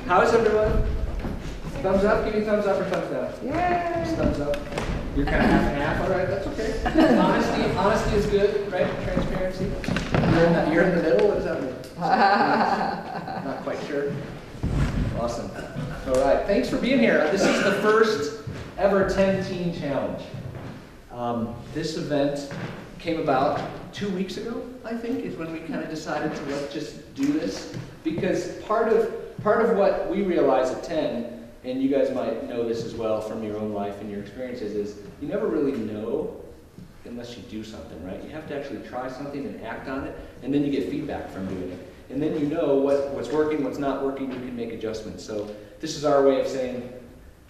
How's everyone? Thumbs up? Give me thumbs up or thumbs down. Yeah. Just thumbs up. You're kind of half and half. All right, that's okay. Honesty is good, right? Transparency. You're in the middle. What does that mean? Not quite sure. Awesome. All right. Thanks for being here. This is the first ever 10 Teen Challenge. This event came about 2 weeks ago, I think, is when we kind of decided to let's just do this. Because part of what we realize at 10, and you guys might know this as well from your own life and your experiences, is you never really know unless you do something, right? You have to actually try something and act on it, and then you get feedback from doing it. And then you know what's working, what's not working, you can make adjustments. So this is our way of saying,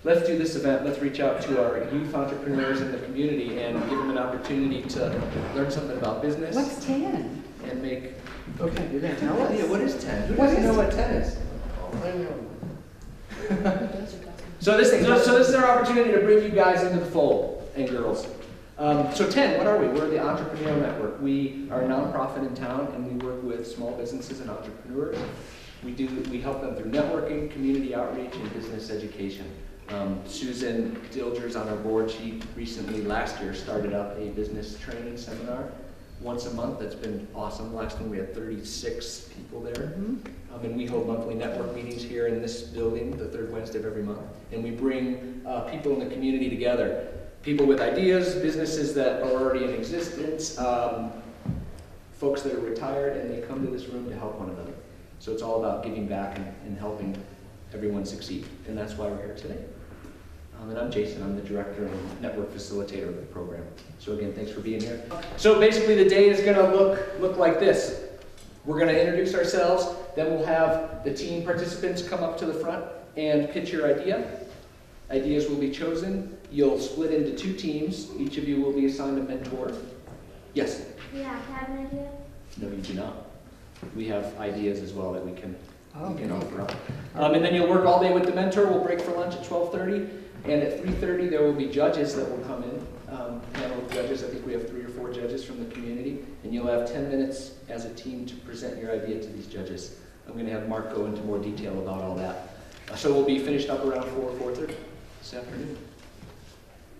let's do this event, let's reach out to our youth entrepreneurs in the community and give them an opportunity to learn something about business. What's 10? And make... Okay, you're going to tell us? Yeah, what is 10? Who What doesn't is know what 10 is? So this is our opportunity to bring you guys into the fold, and girls. So 10, what are we? We're the Entrepreneurial Network. We are a nonprofit in town, and we work with small businesses and entrepreneurs. We help them through networking, community outreach, and business education. Susan Dilger's on our board. She recently, last year, started up a business training seminar once a month. That's been awesome. Last one we had 36 people there. Mm-hmm. And we hold monthly network meetings here in this building, the third Wednesday of every month. And we bring people in the community together. People with ideas, businesses that are already in existence, folks that are retired, and they come to this room to help one another. So it's all about giving back and helping everyone succeed. And that's why we're here today. And I'm Jason. I'm the director and network facilitator of the program. So again, thanks for being here. So basically the day is going to look like this. We're going to introduce ourselves. Then we'll have the team participants come up to the front and pitch your idea. Ideas will be chosen. You'll split into 2 teams. Each of you will be assigned a mentor. Yes? Yeah, I have an idea. No, you do not. We have ideas as well that we can offer up. Okay. And then you'll work all day with the mentor. We'll break for lunch at 12:30. And at 3:30, there will be judges that will come in. Panel of judges. I think we have 3 or 4 judges from the community. And you'll have 10 minutes as a team to present your idea to these judges. I'm going to have Mark go into more detail about all that. So we'll be finished up around 4:30 this afternoon.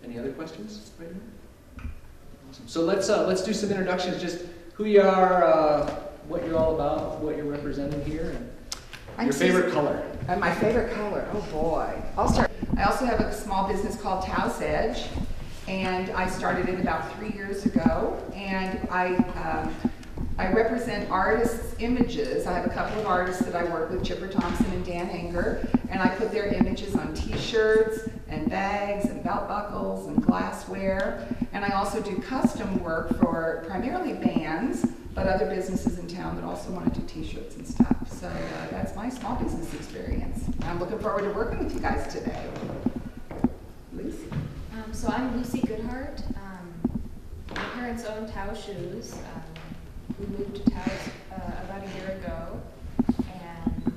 Any other questions right now? Awesome. So let's do some introductions. Just who you are, what you're all about, what you're representing here, and your favorite color. My favorite color, oh boy. I'll start. I also have a small business called Taos Edge, and I started it about 3 years ago, and I represent artists' images. I have a couple of artists that I work with, Chipper Thompson and Dan Anger, and I put their images on t-shirts and bags and belt buckles and glassware. And I also do custom work for primarily bands, but other businesses in town that also want to do t-shirts and stuff. So that's my small business experience. I'm looking forward to working with you guys today. Lucy. So I'm Lucy Goodhart. My parents own Taos Shoes. We moved to Taos about a year ago, and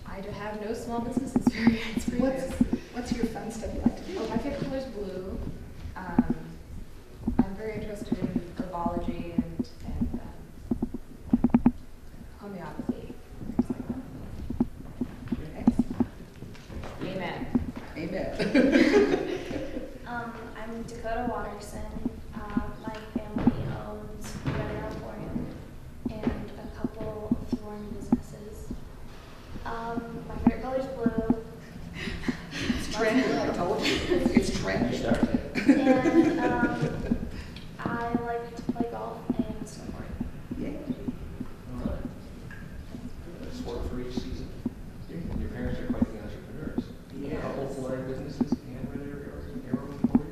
I have no small business experience previous. What's your fun stuff you like to do? Oh, my favorite color is blue. I'm very interested in herbology and homeopathy. Amen. Amen. I'm Dakota Watterson. My family owns Red Emporium and a couple of flooring businesses. My favorite color is blue. It's trendy, I told you. It's trendy. And I like to play golf and snowboard. Yeah. Sport for each season. Your parents are quite the entrepreneurs. Yeah. A couple flooring businesses and Red Arrow Emporium.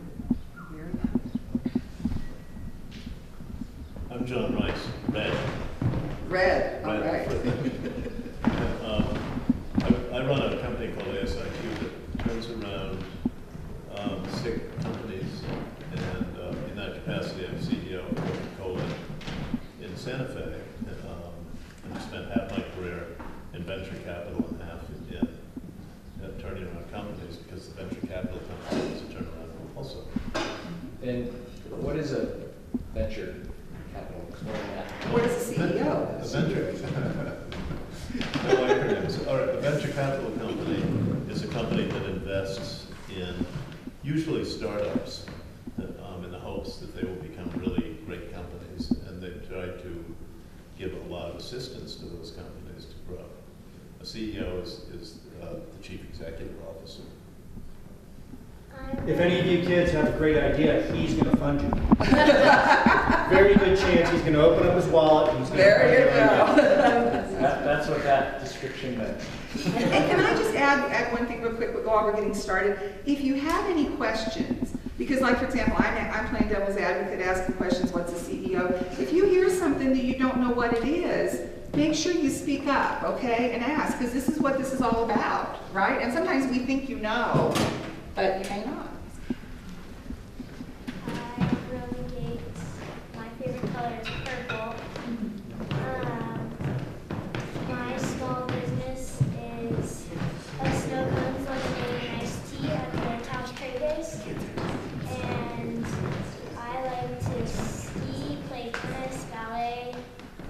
I'm John Rice, Red. Red, all Red. right. I run a company called ASIQ that turns around SIG companies, and in that capacity I'm CEO of Coca-Cola in Santa Fe. And I spent half my career in venture capital and half in turning around companies, because the venture capital companies turn around also. And what is a venture capital? Explain that. What is a CEO? A venture. No acronyms. capital company is a company that invests in usually startups in the hopes that they will become really great companies, and they try to give a lot of assistance to those companies to grow. A CEO is the chief executive officer. If any of you kids have a great idea, he's going to fund you. Very good chance he's going to open up his wallet and he's going to fund There you your go. idea. That's what that description meant. And can I just add one thing real quick while we're getting started? If you have any questions, because like for example, I'm playing devil's advocate asking questions, what's a CEO? If you hear something that you don't know what it is, make sure you speak up, okay, and ask, because this is what this is all about, right? And sometimes we think you know, but you may not. I really my favorite color is purple. My small business is a snow cones lemonade and iced tea at the Taos Trade Days. And I like to ski, play tennis, ballet,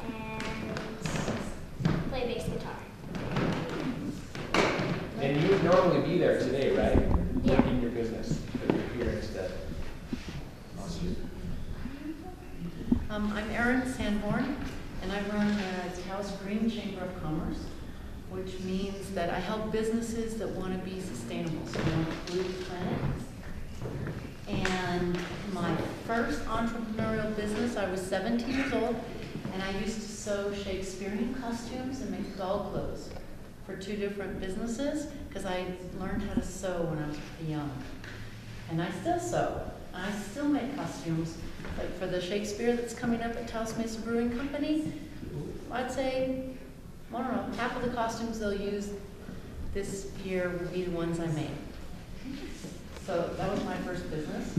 and play bass guitar. And you would normally be there today, right? Yeah. Working your business, but you're here instead. Awesome. I'm Erin Sanborn, and I run the Taos Green Chamber of Commerce, which means that I help businesses that want to be sustainable, so we want to pollute the planet. And my first entrepreneurial business, I was 17 years old, and I used to sew Shakespearean costumes and make doll clothes for 2 different businesses, because I learned how to sew when I was pretty young. And I still sew. I still make costumes. Like for the Shakespeare that's coming up at Taos Mesa Brewing Company, I'd say, I don't know, half of the costumes they'll use this year will be the ones I made. So that was my first business.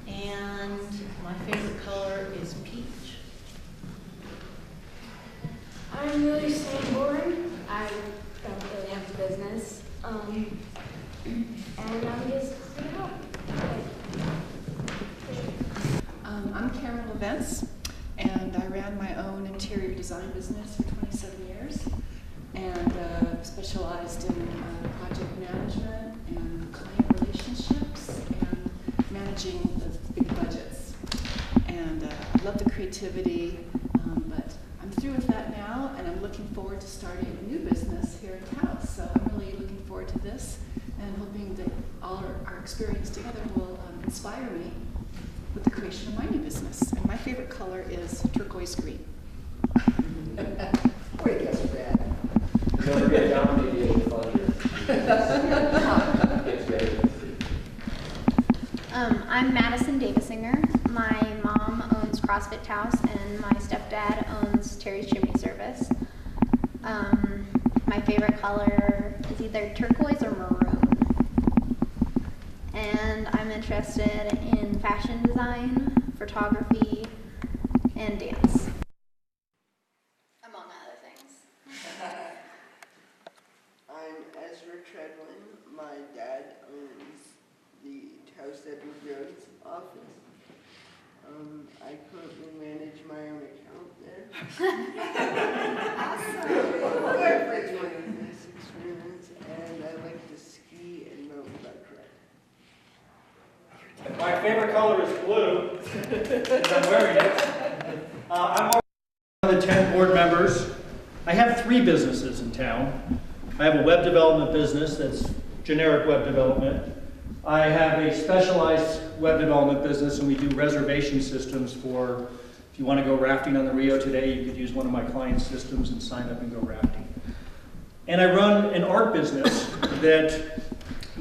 And my favorite color is peach. I'm really Sanborn. I don't really have a business. And I'm just, I'm Karen Levents, and I ran my own interior design business for 27 years, and specialized in project management and client relationships and managing the big budgets. And I love the creativity, but I'm through with that now, and I'm looking forward to starting a new business here in Taos. So I'm really looking forward to this, and hoping that all our experience together will inspire me with the creation of my new business. And my favorite color is turquoise green. Wait, guess red. Don't forget John, maybe it'll fund you. It's great. I'm Madison Davisinger. My mom owns CrossFit Taos, and my stepdad owns Terry's Chimney Service. My favorite color is either turquoise or maroon. And I'm interested in fashion design, photography, and dance, among other things. I'm Ezra Treadwin. My dad owns the Taos Entrepreneurial office. I currently manage my own account there. Awesome. That's my business experience, and I like to ski and mountain bike ride. My favorite color is blue, because I'm wearing it. I'm one of the 10 board members. I have 3 businesses in town. I have a web development business that's generic web development. I have a specialized web development business, and we do reservation systems for, if you want to go rafting on the Rio today, you could use one of my clients' systems and sign up and go rafting. And I run an art business that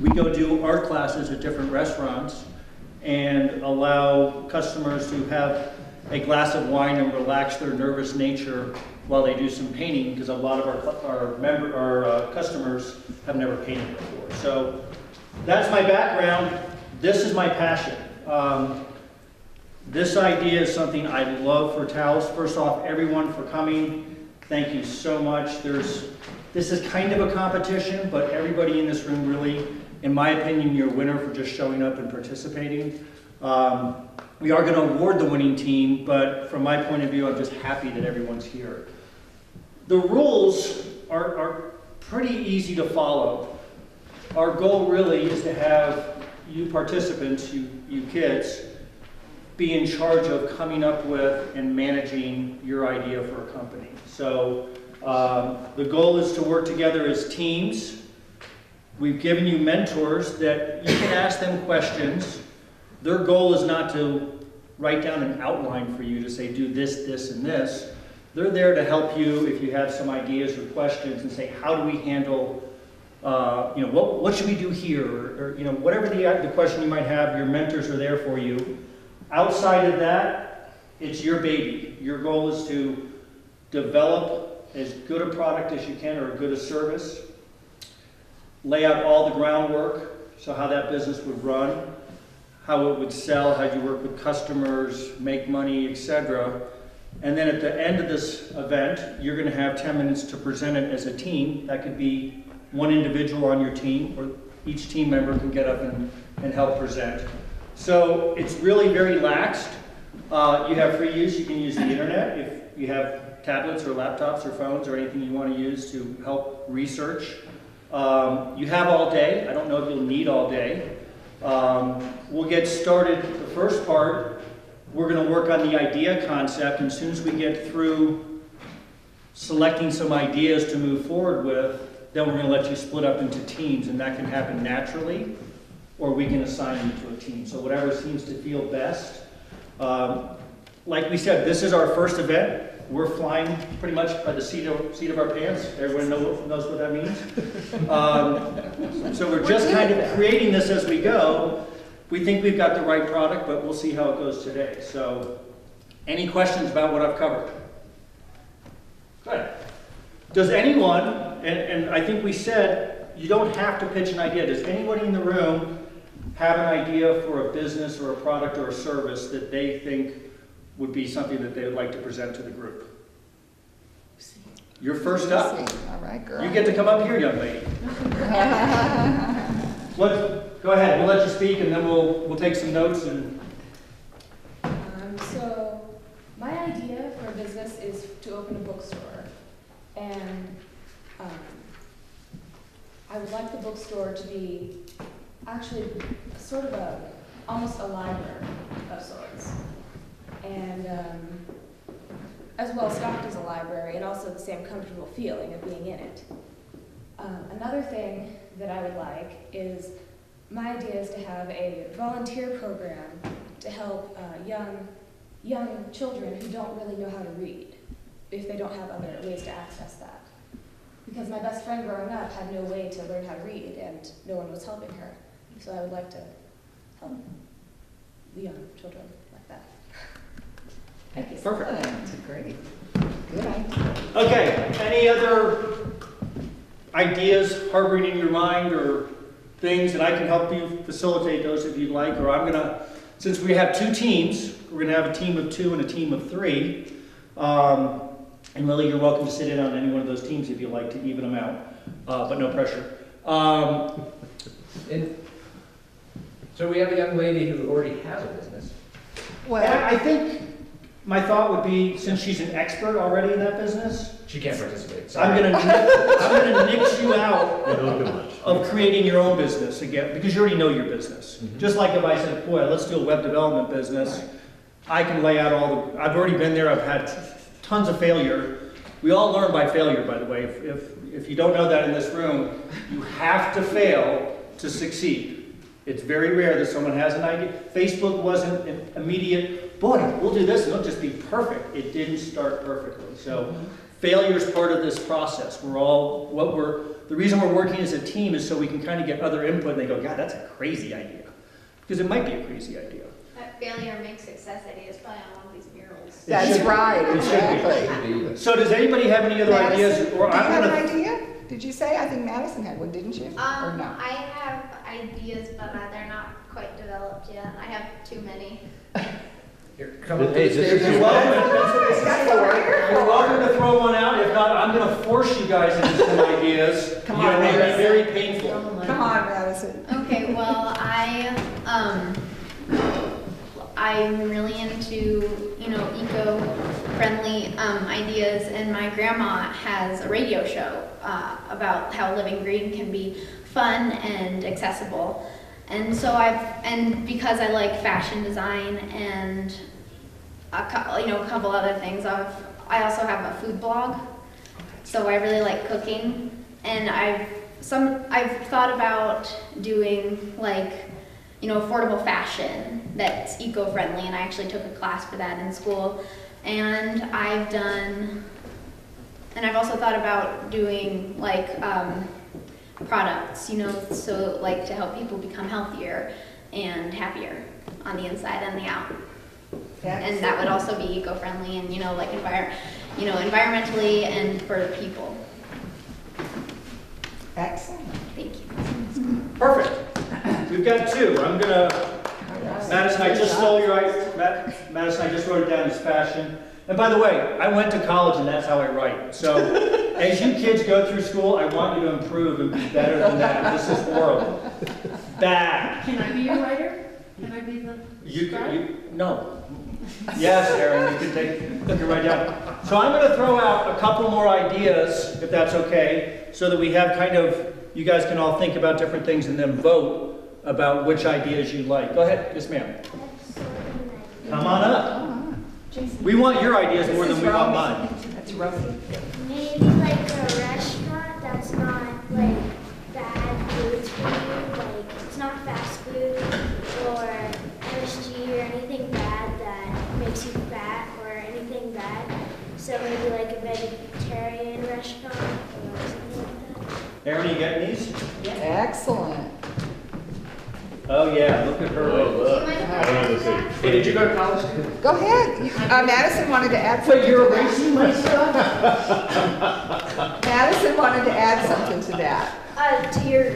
we go do art classes at different restaurants and allow customers to have a glass of wine and relax their nervous nature while they do some painting, because a lot of our customers have never painted before. So that's my background. This is my passion. This idea is something I love for Taos. First off, everyone for coming, thank you so much. This is kind of a competition, but everybody in this room really, in my opinion, you're a winner for just showing up and participating. We are going to award the winning team, but from my point of view, I'm just happy that everyone's here. The rules are pretty easy to follow. Our goal really is to have you participants, you kids, be in charge of coming up with and managing your idea for a company. So the goal is to work together as teams. We've given you mentors that you can ask them questions. Their goal is not to write down an outline for you to say, do this, this, and this. They're there to help you if you have some ideas or questions and say, how do we handle, what should we do here? Or whatever the question you might have, your mentors are there for you. Outside of that, it's your baby. Your goal is to develop as good a product as you can or a good a service. Lay out all the groundwork, so how that business would run, how it would sell, how you work with customers, make money, etc. And then at the end of this event, you're going to have 10 minutes to present it as a team. That could be one individual on your team, or each team member can get up and help present. So it's really very laxed. You have free use. You can use the internet if you have tablets or laptops or phones or anything you want to use to help research. You have all day. I don't know if you'll need all day. We'll get started. The first part, we're going to work on the idea concept, and as soon as we get through selecting some ideas to move forward with, then we're going to let you split up into teams, and that can happen naturally, or we can assign you to a team. So whatever seems to feel best. Like we said, this is our first event. We're flying pretty much by the seat of our pants. Everyone knows what that means. So we're just kind of creating this as we go. We think we've got the right product, but we'll see how it goes today. So any questions about what I've covered? Good. Does anyone, and I think we said you don't have to pitch an idea. Does anybody in the room have an idea for a business or a product or a service that they think would be something that they would like to present to the group? You're first up. All right, girl. You get to come up here, young lady. Go ahead. We'll let you speak, and then we'll take some notes. And So my idea for a business is to open a bookstore, and I would like the bookstore to be actually sort of almost a library of sorts. And as well stocked as a library, and also the same comfortable feeling of being in it. Another thing that I would like is, my idea is to have a volunteer program to help young children who don't really know how to read, if they don't have other ways to access that. Because my best friend growing up had no way to learn how to read, and no one was helping her. So I would like to help the young children like that. Thank you. perfect. That's great. Good idea. Okay. Any other ideas harboring in your mind or things that I can help you facilitate those if you'd like? Or I'm gonna, since we have two teams, we're gonna have a team of 2 and a team of 3. And Lily, you're welcome to sit in on any one of those teams if you'd like to even them out, but no pressure. So we have a young lady who already has a business. Well, And I think my thought would be, since she's an expert already in that business, She can't participate. I'm Sorry. gonna nix you out You don't do much. of creating your own business again, because you already know your business. Mhm. Just like if I said, boy, let's do a web development business, I can lay out I've already been there, I've had tons of failure. We all learn by failure, by the way. If you don't know that in this room, you have to fail to succeed. It's very rare that someone has an idea. Facebook wasn't an immediate, boy, we'll do this and it'll just be perfect. It didn't start perfectly. So failure is part of this process. The reason we're working as a team is so we can kind of get other input and they go, God, that's a crazy idea. Because it might be a crazy idea. That failure makes success ideas probably on one of these murals. It that's should be. right, It should be. exactly. So does anybody have any other ideas? Madison, Or do you I'm have an gonna, idea? Did you say? I think Madison had one, didn't you? Or no? I have ideas, but they're not quite developed yet. I have too many. Here, come up to the Hey, this stage. is- You're welcome. That's what we're here You're for. welcome to throw one out. If not, I'm going to force you guys into some ideas. Come You know, on, it may be Madison. very painful. Come on, Madison. Okay, well, I'm really into, eco-friendly ideas, and my grandma has a radio show about how living green can be fun and accessible. And so because I like fashion design and a couple other things, I also have a food blog. So I really like cooking, and I've thought about doing affordable fashion that's eco-friendly, and I actually took a class for that in school. And I've also thought about doing products, so to help people become healthier and happier on the inside and the out. And that would also be eco-friendly and environmentally and for the people. Excellent. Thank you. Perfect. We've got two. Madison, I just stole your Madison, I just wrote it down as fashion. And by the way, I went to college and that's how I write. So as you kids go through school, I want you to improve and be better than that. This is horrible. Bad. Can I be your writer? Can I be the scribe? No. Yes, Aaron, you can write down. So I'm going to throw out a couple more ideas, if that's okay, so that we have you guys can all think about different things and then vote about which ideas you like. Go ahead, yes ma'am. Come on up. We want your ideas more than we want mine. That's Rosie. Maybe like a restaurant that's not like bad foods for you, it's not fast food or MSG or anything bad that makes you fat or anything bad. So maybe like a vegetarian restaurant or something like that. Aaron, you getting these? Yeah. Excellent. Oh yeah, look at her. Hey, did you go to college? Go ahead. Madison wanted to add something. But you're erasing my stuff? Madison wanted to add something to that. To your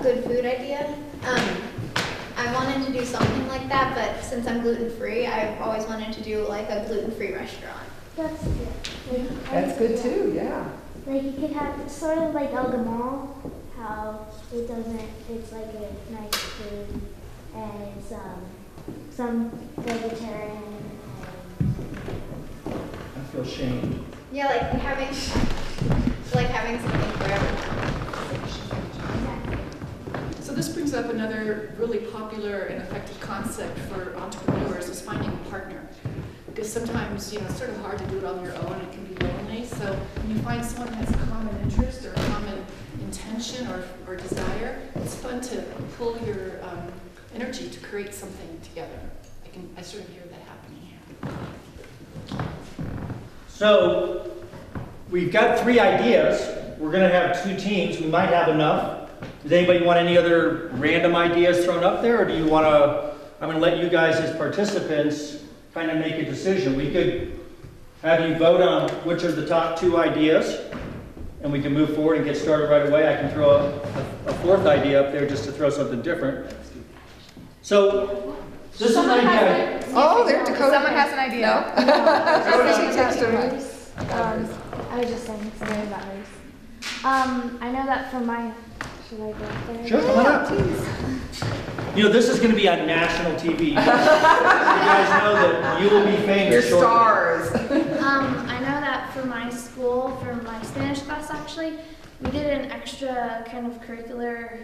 good food idea, I wanted to do something like that, but since I'm gluten-free, I've always wanted to do a gluten-free restaurant. That's good. That's good too, yeah. You could have sort of like El Gamal, how it's like a nice food, and it's some vegetarian. I feel shamed. Yeah, having something for everyone. So this brings up another really popular and effective concept for entrepreneurs is finding a partner. Because sometimes, it's sort of hard to do it on your own. It can be lonely. So when you find someone who has a common interest or a common intention or desire, it's fun to pull your energy to create something together. I sort of hear that happening here. So we've got 3 ideas. We're going to have 2 teams. We might have enough. Does anybody want any other random ideas thrown up there, or do you want to? I'm going to let you guys as participants kind of make a decision. We could have you vote on which are the top 2 ideas, and we can move forward and get started right away. I can throw a 4th idea up there just to throw something different. So this is an idea. Oh, there, Dakota. Someone has an idea. She texted me. I was just saying something about race. I know that from my. Should I go up there? Sure, come on up. Please. This is going to be on national TV. You guys know that you will be famous. You're shortly. stars. I know that for my school, for my Spanish class actually, we did an extra kind of curricular,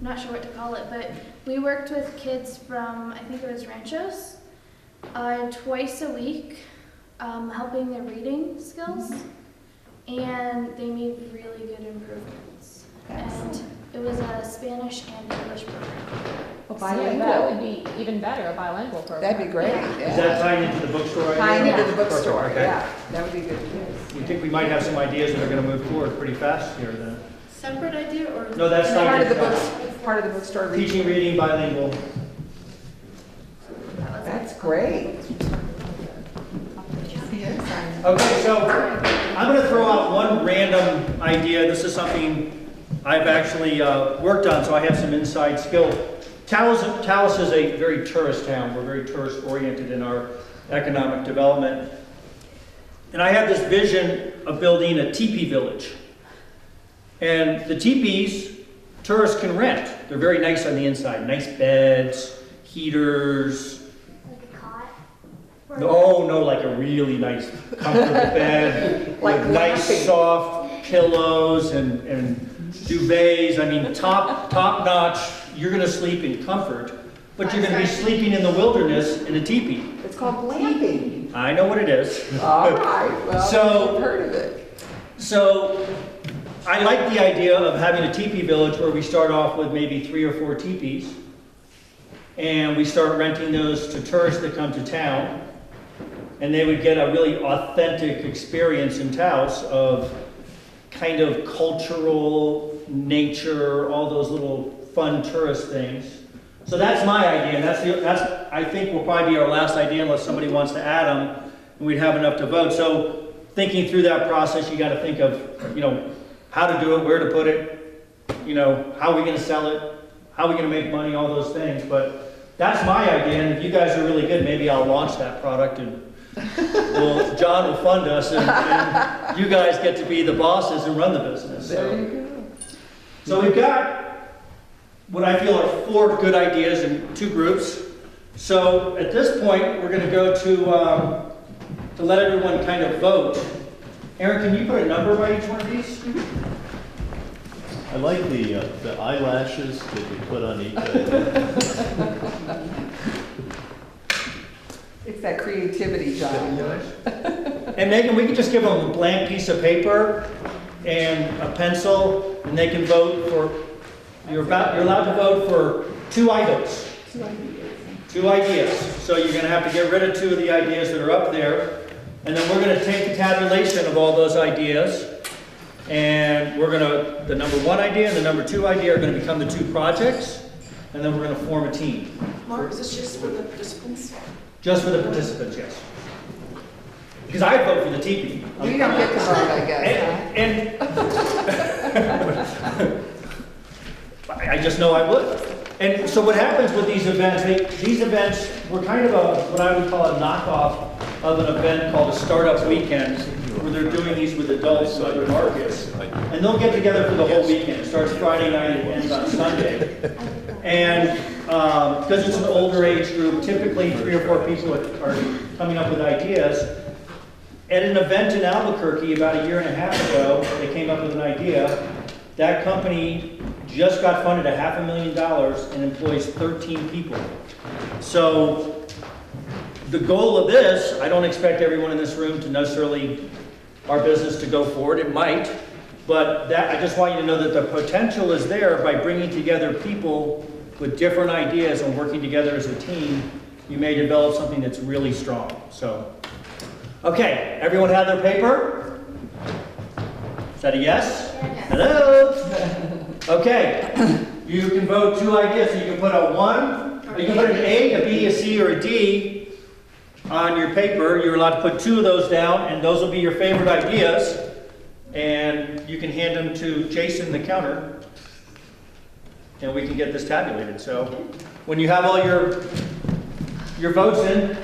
not sure what to call it, but we worked with kids from, I think it was Ranchos, twice a week, helping their reading skills, and they made really good improvements. Excellent. And it was a Spanish and English program. Well, See, that would be even better, a bilingual program. That'd be great. Yeah. Is that tying into the bookstore idea? Tying into the Perfect, bookstore, okay. yeah. That would be good to do. We think we might have some ideas that are going to move forward pretty fast here then. Separate idea or? No, that's not Part of the it. books, part of the bookstore. Teaching, reading, bilingual. That's great. Okay, so I'm going to throw out one random idea. This is something I've actually worked on, so I have some inside skill. Taos is a very tourist town. We're very tourist oriented in our economic development. And I have this vision of building a teepee village. And the teepees, tourists can rent. They're very nice on the inside. Nice beds, heaters. Like a cot? Oh, no, like a really nice comfortable bed Like with nice glamping. soft pillows and duvets. I mean, top notch. You're gonna sleep in comfort, but you're gonna be sleeping in the wilderness in a teepee. It's called glamping. I know what it is. All right, well, So- I've heard of it. So I like the idea of having a teepee village where we start off with maybe 3 or 4 teepees, and we start renting those to tourists that come to town, and they would get a really authentic experience in Taos of kind of cultural nature, all those little fun tourist things. So that's my idea, and that's I think will probably be our last idea unless somebody wants to add them, and we'd have enough to vote. So thinking through that process, you got to think of, how to do it, where to put it, how are we going to sell it, how are we going to make money, all those things. But that's my idea, and if you guys are really good, maybe I'll launch that product, and John will fund us, and you guys get to be the bosses and run the business. There So, you go. so we've got what I feel are 4 good ideas in 2 groups. So at this point, we're going to go to let everyone kind of vote. Aaron, can you put a number by each one of these? I like the eyelashes that you put on each idea. It's that creativity, John. And Megan, we can just give them a blank piece of paper and a pencil, and they can vote for, you're allowed to vote for 2 items. 2 ideas. So you're going to have to get rid of 2 of the ideas that are up there. And then we're going to take the tabulation of all those ideas, and we're going to, the number 1 idea and the number 2 idea are going to become the 2 projects, and then we're going to form a team. Mark, is this just for the participants? Just for the participants, yes. Because I vote for the teepee. We don't get to vote, I guess, I just know I would. And so what happens with these events, these events were kind of what I would call a knockoff of an event called a Startup Weekend, where they're doing these with adults in other markets. And they'll get together for the whole weekend. It starts Friday night and ends on Sunday. And because it's an older age group, typically 3 or 4 people are coming up with ideas. At an event in Albuquerque about 1.5 years ago, they came up with an idea. That company just got funded $500,000 and employs 13 people. So the goal of this, I don't expect everyone in this room to necessarily, our business to go forward. It might, but I just want you to know that the potential is there by bringing together people with different ideas and working together as a team. You may develop something that's really strong. So, okay, everyone have their paper? Is that a yes? Yes. Hello? Okay, you can vote 2 ideas. So you can put a 1, or you can put an A, a B, a C, or a D on your paper. You're allowed to put 2 of those down, and those will be your favorite ideas. And you can hand them to Jason, the counter, and we can get this tabulated. So when you have all your votes in,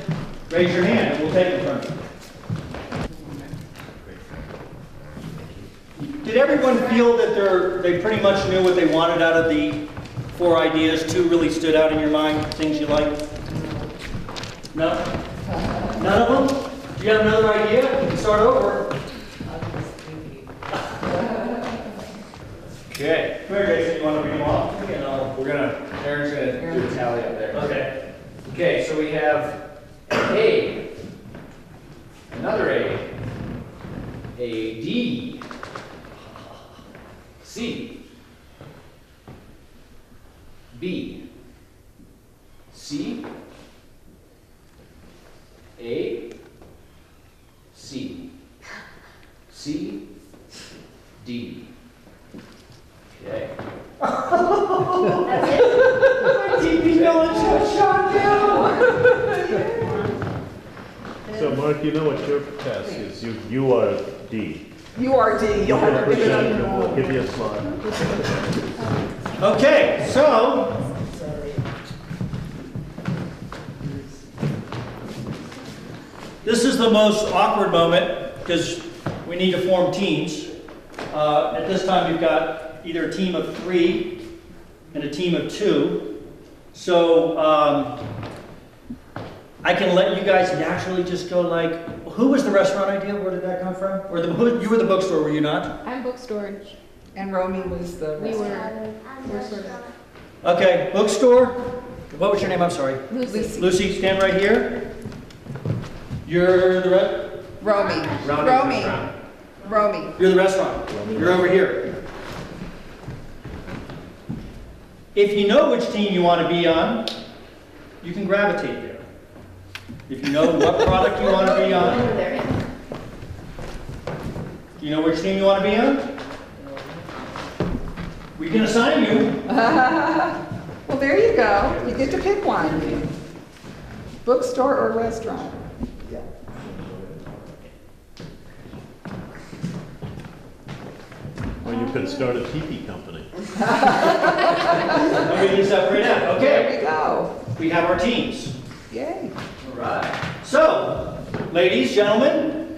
raise your hand, and we'll take them from you. Did everyone feel that they pretty much knew what they wanted out of the 4 ideas? 2 really stood out in your mind, things you liked? No? None of them? Do you have another idea? We can start over. Okay. Come here, Jason, you want to read them off? Aaron's gonna do a tally up there. Okay. Okay, so we have A, another A D, C, B, C, A, C, C, D. Okay. That's it? TV village got shot down. So Mark, you know what your task is. You are D. You are D. You'll have to give it Represent, and we'll up. give you a smile. Okay, so this is the most awkward moment because we need to form teams. At this time, we've got either a team of 3 and a team of 2. So I can let you guys naturally just go like, who was the restaurant idea? Where did that come from? Or you were the bookstore, were you not? I'm bookstore. And Romy was the We restaurant. we're sort of. Okay, bookstore. What was your name? I'm sorry. Lucy. Lucy, stand right here. You're the Romy. Romy. Romy. You're the restaurant. You're over here. If you know which team you want to be on, you can gravitate there. If you know what product you want to be on, do you know which team you want to be on? We can assign you. Well, there you go. You get to pick one. Bookstore or restaurant. Or you could start a tiki company. And we can separate out. There Okay. we go. We have our teams. Yay. All right. So, ladies, gentlemen,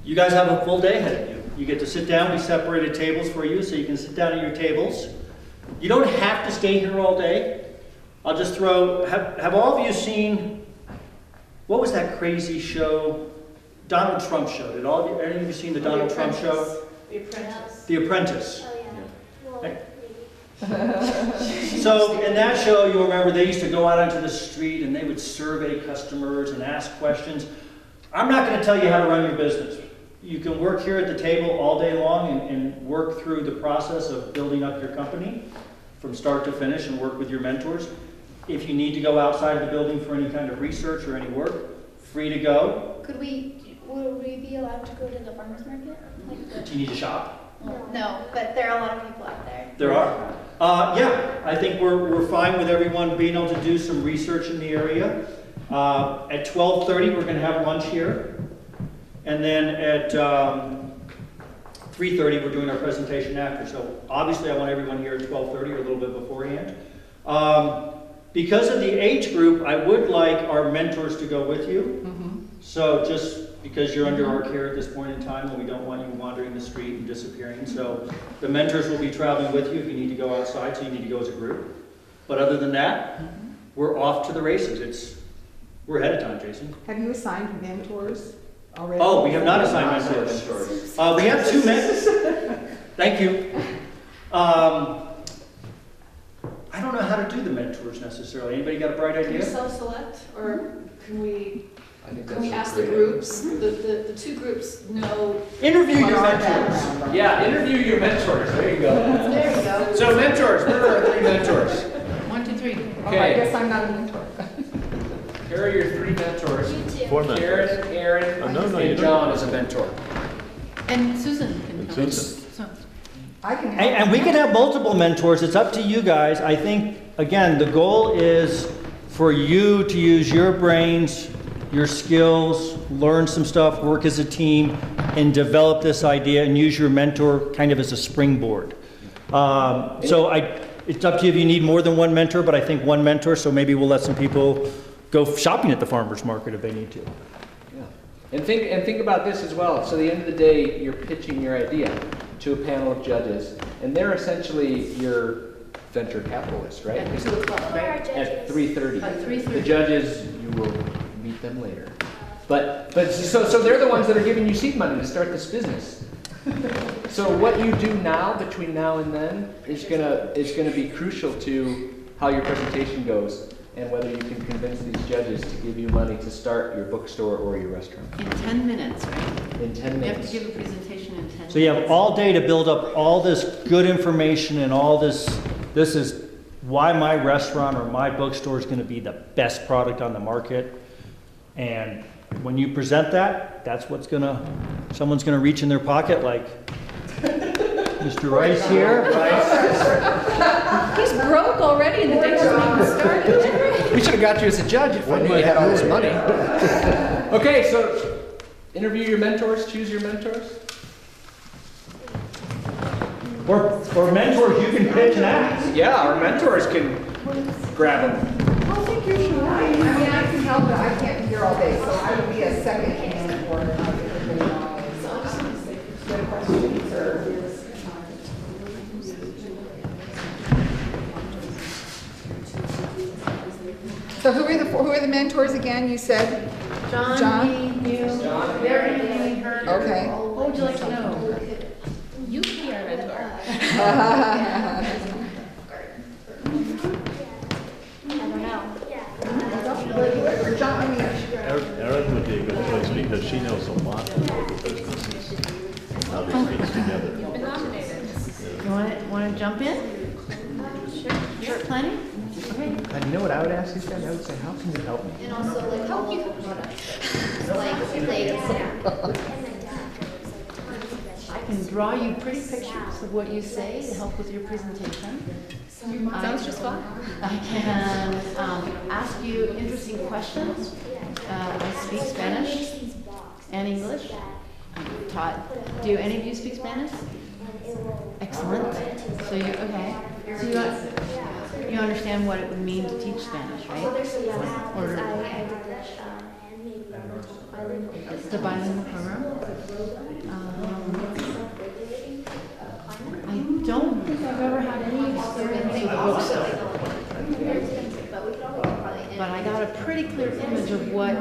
you guys have a full day ahead of you. You get to sit down. We separated tables for you so you can sit down at your tables. You don't have to stay here all day. I'll just throw, have all of you seen, what was that crazy show? Donald Trump show. Did all of you, any of you seen the Donald Trump show? The Apprentice. The Apprentice. Oh, yeah. Well, Hey. maybe. So in that show, you'll remember they used to go out onto the street and they would survey customers and ask questions. I'm not going to tell you how to run your business. You can work here at the table all day long and work through the process of building up your company from start to finish and work with your mentors. If you need to go outside of the building for any kind of research or any work, free to go. Would we be allowed to go to the farmer's market? Do you need to shop? No, but there are a lot of people out there. There are. Yeah, I think we're fine with everyone being able to do some research in the area. At 12:30, we're going to have lunch here. And then at 3:30, we're doing our presentation after. So obviously, I want everyone here at 12:30 or a little bit beforehand. Because of the age group, I would like our mentors to go with you. So just because you're under our care at this point in time, and we don't want you wandering the street and disappearing. So the mentors will be traveling with you if you need to go outside, so you need to go as a group. But other than that, we're off to the races. We're ahead of time, Jason. Have you assigned mentors already? Oh, we have not assigned mentors. We have 2 mentors. Thank you. I don't know how to do the mentors necessarily. Anybody got a bright Can we idea? self-select, or can we I think Can we that's ask a the great groups, the 2 groups know? Interview your Our mentors. background. Yeah, interview your mentors. There you go. There you go. So mentors, where are our 3 mentors? 1, 2, 3. Oh, I Okay. guess I'm not a mentor. Here are your 3 mentors. You too. 4 mentors. Karen, Aaron, No, you and don't. John is a mentor. And Susan can And come. Susan. So- I can help. And we can have multiple mentors. It's up to you guys. I think, again, the goal is for you to use your brains, your skills, learn some stuff, work as a team, and develop this idea and use your mentor kind of as a springboard. It's up to you if you need more than 1 mentor, but I think 1 mentor, so maybe we'll let some people go shopping at the farmer's market if they need to. Yeah. And think about this as well. So at the end of the day, you're pitching your idea to a panel of judges, and they're essentially your venture capitalists, right? At 2 o'clock, Where are right? At judges? 3:30. At 3:30. The judges, you will meet them later. But so they're the ones that are giving you seed money to start this business. So what you do now, between now and then, is gonna be crucial to how your presentation goes and whether you can convince these judges to give you money to start your bookstore or your restaurant In 10 minutes, right? in 10 You have minutes. to give a presentation in 10 minutes. So you have all day to build up all this good information and all this. This is why my restaurant or my bookstore is going to be the best product on the market. And when you present that, that's what's going to, someone's going to reach in their pocket like Mr. Rice here. He's broke already and the day hasn't even started. We should have got you as a judge if I knew you had all this money. Okay, so interview your mentors, choose your mentors. Or mentors you can pitch and ask. Yeah, our mentors can grab them. I think you should. I mean, I can help, but I can't be here all day, so I would be a second hand for good questions or. So who are the mentors again, you said? John, me, you, Mary, her. Okay. What would you like to know? You can be our mentor. Erin would be a good choice because she knows a lot of local businesses, how they piece together. You've been nominated. You want to jump in? Sure. Plenty? Okay. You know what I would ask these guys? I would say, how can you help me? And also like help you I can draw you pretty pictures of what you say to help with your presentation. Sounds just fun. I can ask you interesting questions. I speak Spanish and English. I'm taught. Do any of you speak Spanish? Excellent. So you okay? So you understand what it would mean to teach Spanish, right? Or the bilingual program. I don't think I've ever had any experience with a bookstore. But I got a pretty clear image of what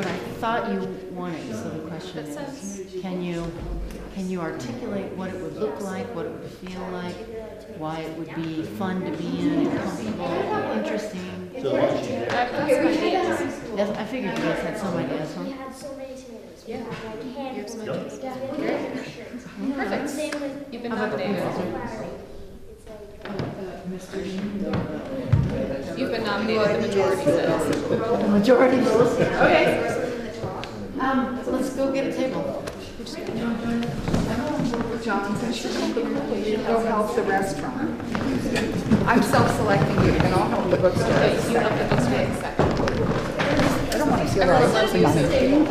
I thought you wanted. So the question is, can you articulate what it would look like, what it would feel like, why it would be fun to be in, and comfortable, interesting? Yes, I figured you guys had some ideas, huh? Yeah. You have some ideas. Perfect. You've been nominated. You've been nominated, the majority says. The majority will listen. Okay. Let's go get a table. Johnson should go help the restaurant. I'm self-selecting you, and I'll help the bookstore. Okay, you help the bookstore second. I don't want to feel like Let's use this table.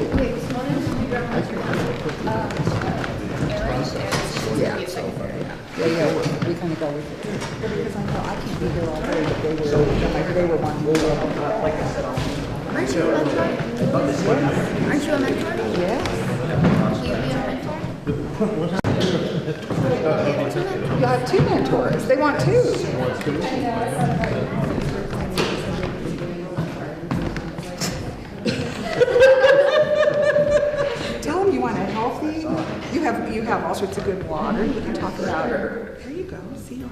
Yeah, we kind of go with it. Because I know I can't be here all day, but they were wanting to like I said. Aren't you a mentor? Aren't you a mentor? Yes. Can you be a mentor? You have two mentors. They want two. Tell them you want a healthy. You have all sorts of good water. You can talk about her. There you go. See you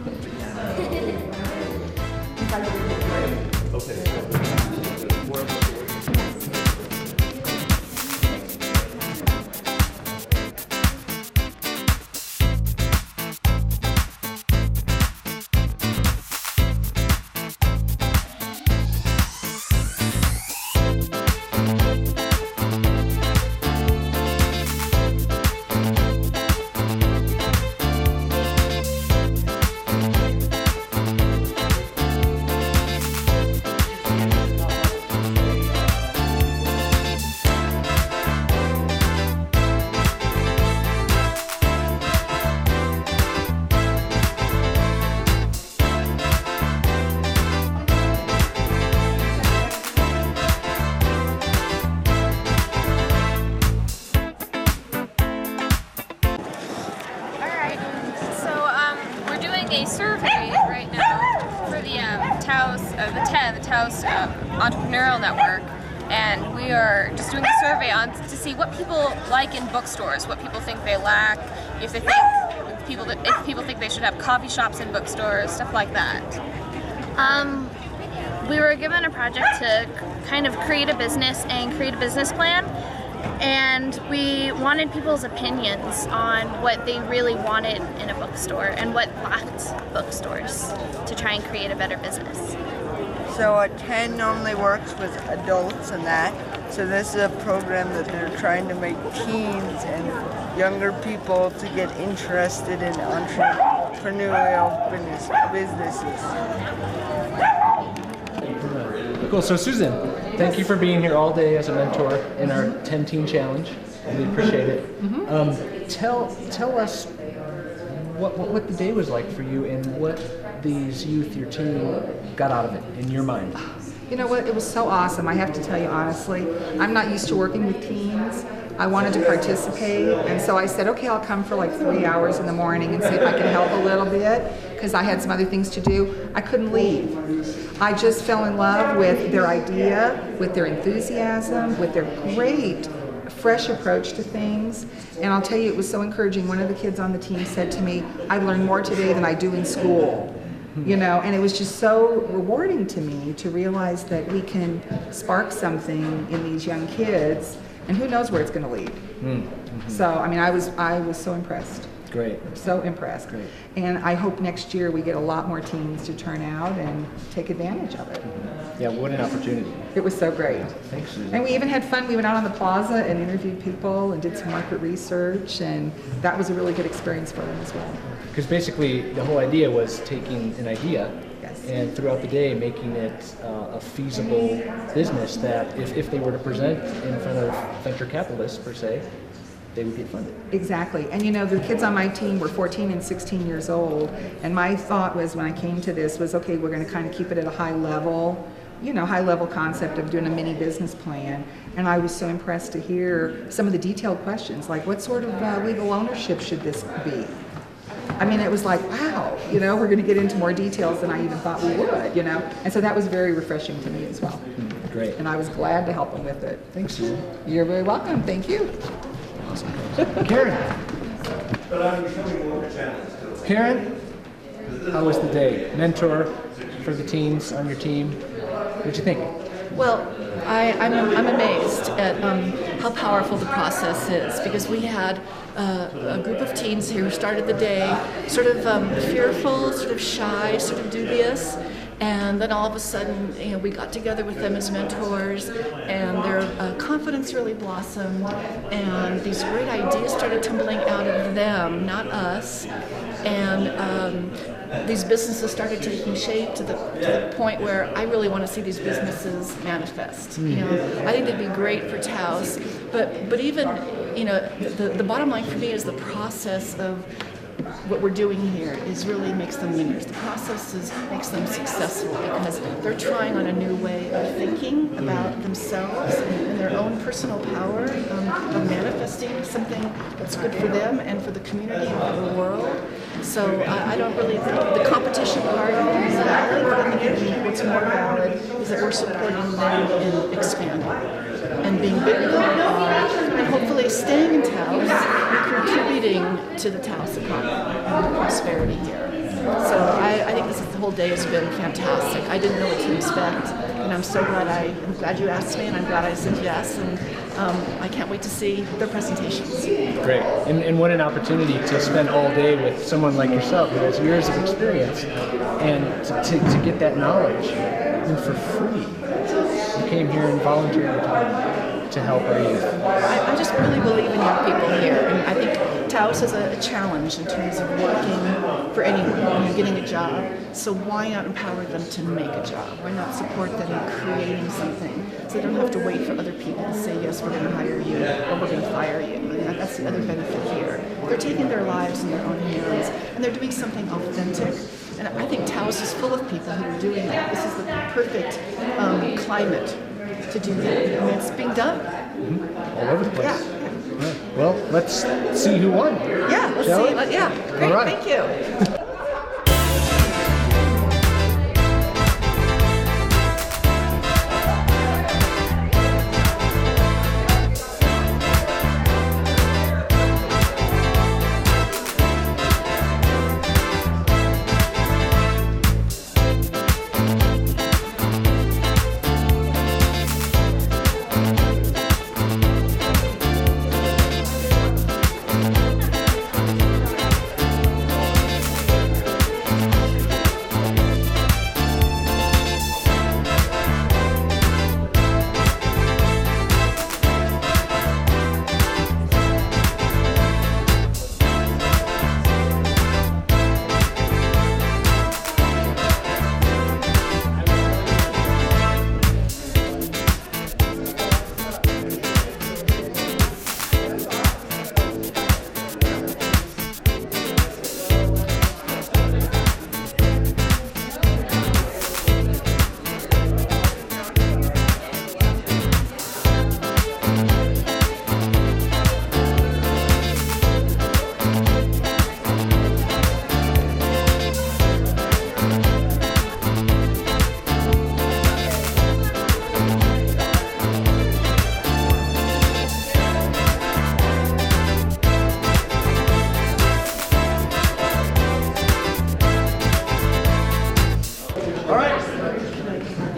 a survey right now for the Taos Entrepreneurial Network, and we are just doing a survey to see what people like in bookstores, what people think they lack, if people think they should have coffee shops in bookstores, stuff like that. We were given a project to kind of create a business and create a business plan, and we wanted people's opinions on what they really wanted in a bookstore and what lacked bookstores to try and create a better business. So 10 normally works with adults and that. So this is a program that they're trying to make teens and younger people to get interested in entrepreneurial businesses. Cool. So Susan, thank you for being here all day as a mentor in our 10-teen challenge. We appreciate it. Mm-hmm. Tell us what the day was like for you and what these youth, your team, got out of it in your mind. You know what? It was so awesome. I have to tell you honestly, I'm not used to working with teens. I wanted to participate, and so I said, okay, I'll come for like 3 hours in the morning and see if I can help a little bit, because I had some other things to do. I couldn't leave. I just fell in love with their idea, with their enthusiasm, with their great fresh approach to things. And I'll tell you, it was so encouraging. One of the kids on the team said to me, I learned more today than I do in school. You know, and it was just so rewarding to me to realize that we can spark something in these young kids, and who knows where it's going to lead. So, I mean, I was so impressed. Great. So impressed. Great. And I hope next year we get a lot more teens to turn out and take advantage of it. Yeah, what an opportunity. It was so great. Thanks, Susan. And we even had fun. We went out on the plaza and interviewed people and did some market research, and that was a really good experience for them as well. Because basically the whole idea was taking an idea Yes. and throughout the day making it a feasible business that if they were to present in front of venture capitalists per se, they would get funded. Exactly. And you know, the kids on my team were 14 and 16 years old, and my thought was when I came to this was, okay, we're going to kind of keep it at a high level, you know, high level concept of doing a mini business plan. And I was so impressed to hear some of the detailed questions, like what sort of legal ownership should this be? I mean, it was like, wow, you know, we're going to get into more details than I even thought we would, you know. And so that was very refreshing to me as well. Great. And I was glad to help them with it. Thanks, Susan. You're very welcome. Thank you. Karen. Karen, how was the day? Mentor for the teens on your team. What'd you think? Well, I'm amazed at how powerful the process is, because we had a group of teens here who started the day sort of fearful, sort of shy, sort of dubious, and then all of a sudden, you know, we got together with them as mentors, and their confidence really blossomed, and these great ideas started tumbling out of them, not us, and these businesses started taking shape to the point where I really want to see these businesses manifest. You know, I think they'd be great for Taos, but even, you know, the bottom line for me is the process of what we're doing here is really makes them winners. The process makes them successful because they're trying on a new way of thinking about themselves and their own personal power of manifesting something that's good for them and for the community and for the world. So I don't really think the competition part is valid, but I think what's more valid is that we're supporting them in expanding and being bigger than they are, and hopefully staying in Taos and contributing to the Taos economy and prosperity here. So I think the whole day has been fantastic. I didn't know what to expect, and I'm so glad I'm glad you asked me, and I'm glad I said yes, and I can't wait to see their presentations. Great. And what an opportunity to spend all day with someone like yourself who has years of experience and to get that knowledge and for free. You came here and volunteered your time to help our youth. I just really believe in young people here, and I think Taos is a challenge in terms of working for anyone, you know, getting a job. So why not empower them to make a job? Why not support them in creating something so they don't have to wait for other people to say, yes, we're going to hire you, or we're going to fire you. And that's the other benefit here. They're taking their lives in their own hands, and they're doing something authentic. And I think Taos is full of people who are doing that. This is the perfect climate to do that. I mean, it's being done. All over the place. Yeah. Right. Well, let's see who won. Yeah, let's Shall see. we? Yeah, great. All right. Thank you.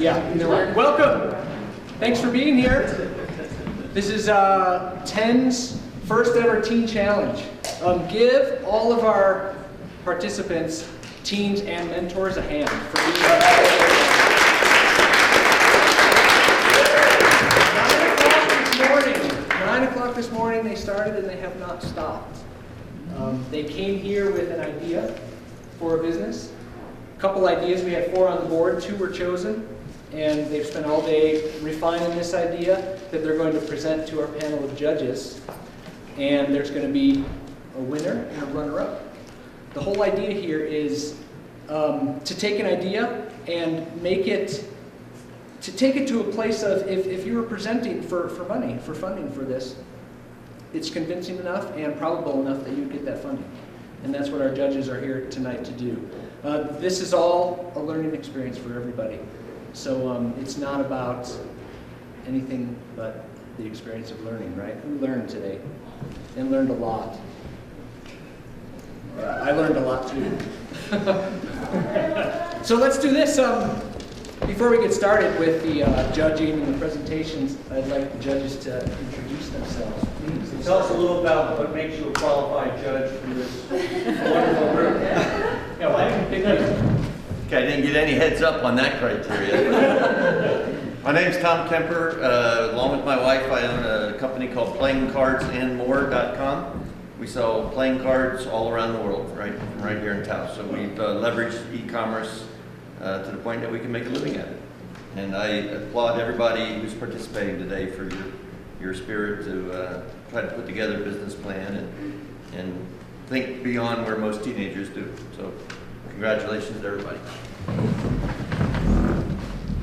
Yeah, welcome. Thanks for being here. This is 10's first ever teen challenge. Give all of our participants, teens and mentors, a hand for being here. 9 o'clock this morning they started and they have not stopped. They came here with an idea for a business. A couple ideas, we had 4 on the board, 2 were chosen, and they've spent all day refining this idea that they're going to present to our panel of judges. And there's going to be a winner and a runner-up. The whole idea here is to take an idea and take it to a place of, if you were presenting for money, for funding for this, it's convincing enough and probable enough that you'd get that funding. And that's what our judges are here tonight to do. This is all a learning experience for everybody. So it's not about anything but the experience of learning, right? Who learned today? And learned a lot. I learned a lot too. So let's do this. Before we get started with the judging and the presentations, I'd like the judges to introduce themselves. Please. Tell us a little about what makes you a qualified judge for this wonderful group. Yeah, why didn't you pick me? Okay, I didn't get any heads up on that criteria. My name's Tom Kemper. Along with my wife, I own a company called PlayingCardsAndMore.com. We sell playing cards all around the world, right here in Taos. So we've leveraged e-commerce to the point that we can make a living at it. And I applaud everybody who's participating today for your spirit to try to put together a business plan and think beyond where most teenagers do. So congratulations to everybody.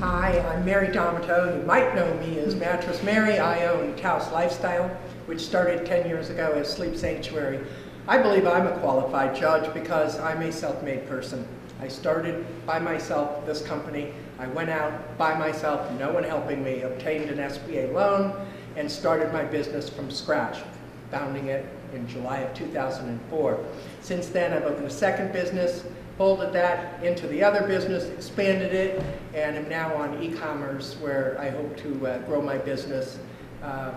Hi, I'm Mary D'Amato. You might know me as Mattress Mary. I own Taos Lifestyle, which started 10 years ago as Sleep Sanctuary. I believe I'm a qualified judge because I'm a self-made person. I started by myself this company. I went out by myself, no one helping me, obtained an SBA loan, and started my business from scratch, founding it in July of 2004. Since then, I've opened a second business, folded that into the other business, expanded it, and am now on e-commerce, where I hope to grow my business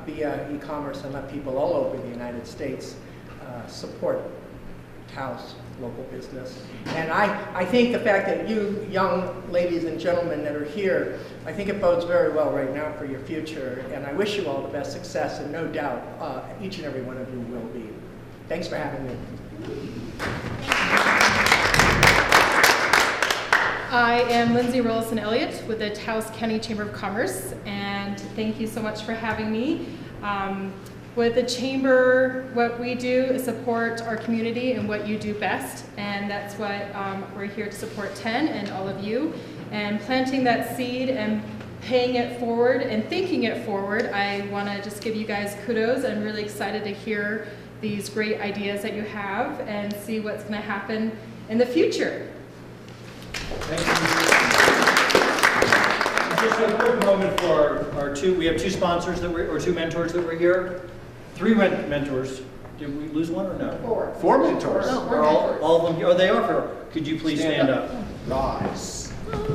via e-commerce and let people all over the United States support Taos local business. And I think the fact that you young ladies and gentlemen that are here, I think it bodes very well right now for your future, and I wish you all the best success, and no doubt each and every one of you will be. Thanks for having me. I am Lindsay Rollison Elliott with the Taos County Chamber of Commerce, and thank you so much for having me. With the Chamber, what we do is support our community and what you do best, and that's what we're here to support 10 and all of you. And planting that seed and paying it forward and thinking it forward, I want to just give you guys kudos. I'm really excited to hear these great ideas that you have and see what's going to happen in the future. Thank you. Just a quick moment for our we have 2 sponsors or 2 mentors that were here. 3 mentors. Did we lose one or no? 4 mentors. Are all of them, are they offer? Could you please stand up? Rise.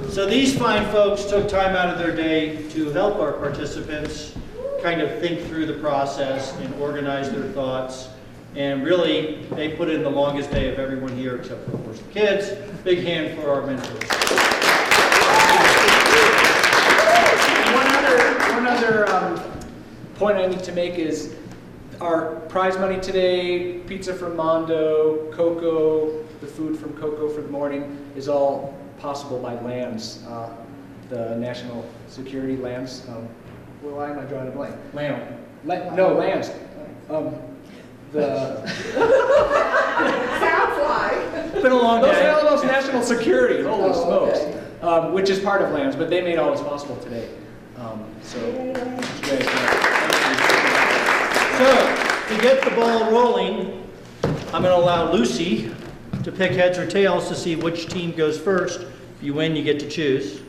So these fine folks took time out of their day to help our participants kind of think through the process and organize their thoughts. And really, they put in the longest day of everyone here, except for, of course, the kids. Big hand for our mentors. One other point I need to make is our prize money today, pizza from Mondo, Coco, the food from Coco for the morning, is all possible by LANS, the National Security LANS. Why am I drawing a blank? No, LANS. Sounds like. It's been a long day. Los Alamos National Security, holy smokes. Okay. Which is part of LANS, but they made all this possible today. So, it's great. So, to get the ball rolling, I'm going to allow Lucy to pick heads or tails to see which team goes first. If you win, you get to choose.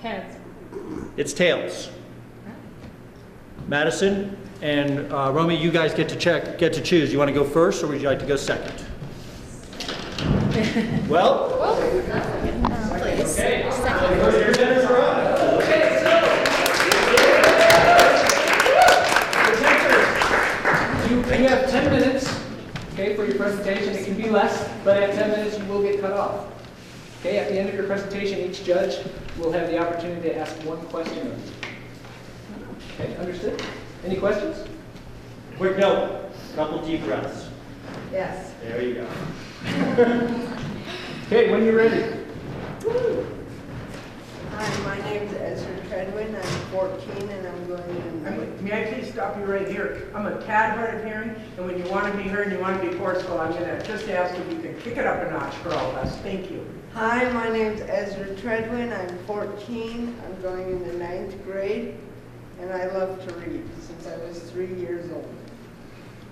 Heads. It's tails. Madison and Romy, you guys get to choose. You want to go first, or would you like to go second? Well, Please. okay. Your dinners are on. Okay, so, presenters, you have 10 minutes, okay, for your presentation. It can be less, but at 10 minutes you will get cut off. Okay, at the end of your presentation, each judge will have the opportunity to ask one question of you. Okay, understood? Any questions? Quick note, couple deep breaths. Yes. There you go. Okay, when you're ready. Hi, my name's Ezra Treadwin. I'm 14 and I'm going in. May I please stop you right here? I'm a tad hard of hearing, and when you want to be heard and you want to be forceful, I'm going to just ask if you can kick it up a notch for all of us. Thank you. Hi, my name's Ezra Treadwin. I'm 14. I'm going into 9th grade, and I love to read since I was 3 years old.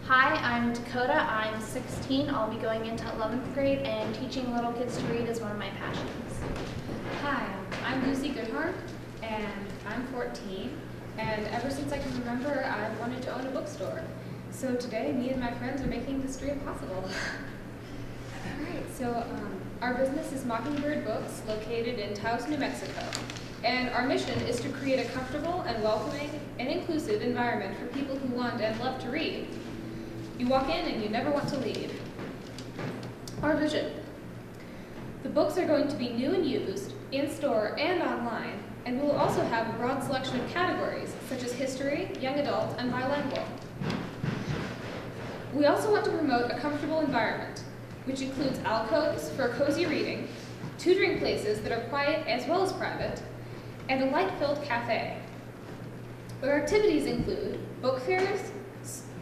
Hi, I'm Dakota. I'm 16. I'll be going into 11th grade, and teaching little kids to read is one of my passions. Hi, I'm Lucy Goodhart, and I'm 14. And ever since I can remember, I've wanted to own a bookstore. So today, me and my friends are making this dream possible. Alright, so our business is Mockingbird Books, located in Taos, New Mexico. And our mission is to create a comfortable and welcoming and inclusive environment for people who want and love to read. You walk in and you never want to leave. Our vision. The books are going to be new and used, in-store and online, and we will also have a broad selection of categories, such as history, young adult, and bilingual. We also want to promote a comfortable environment, which includes alcoves for cozy reading, tutoring places that are quiet as well as private, and a light-filled cafe. Our activities include book fairs,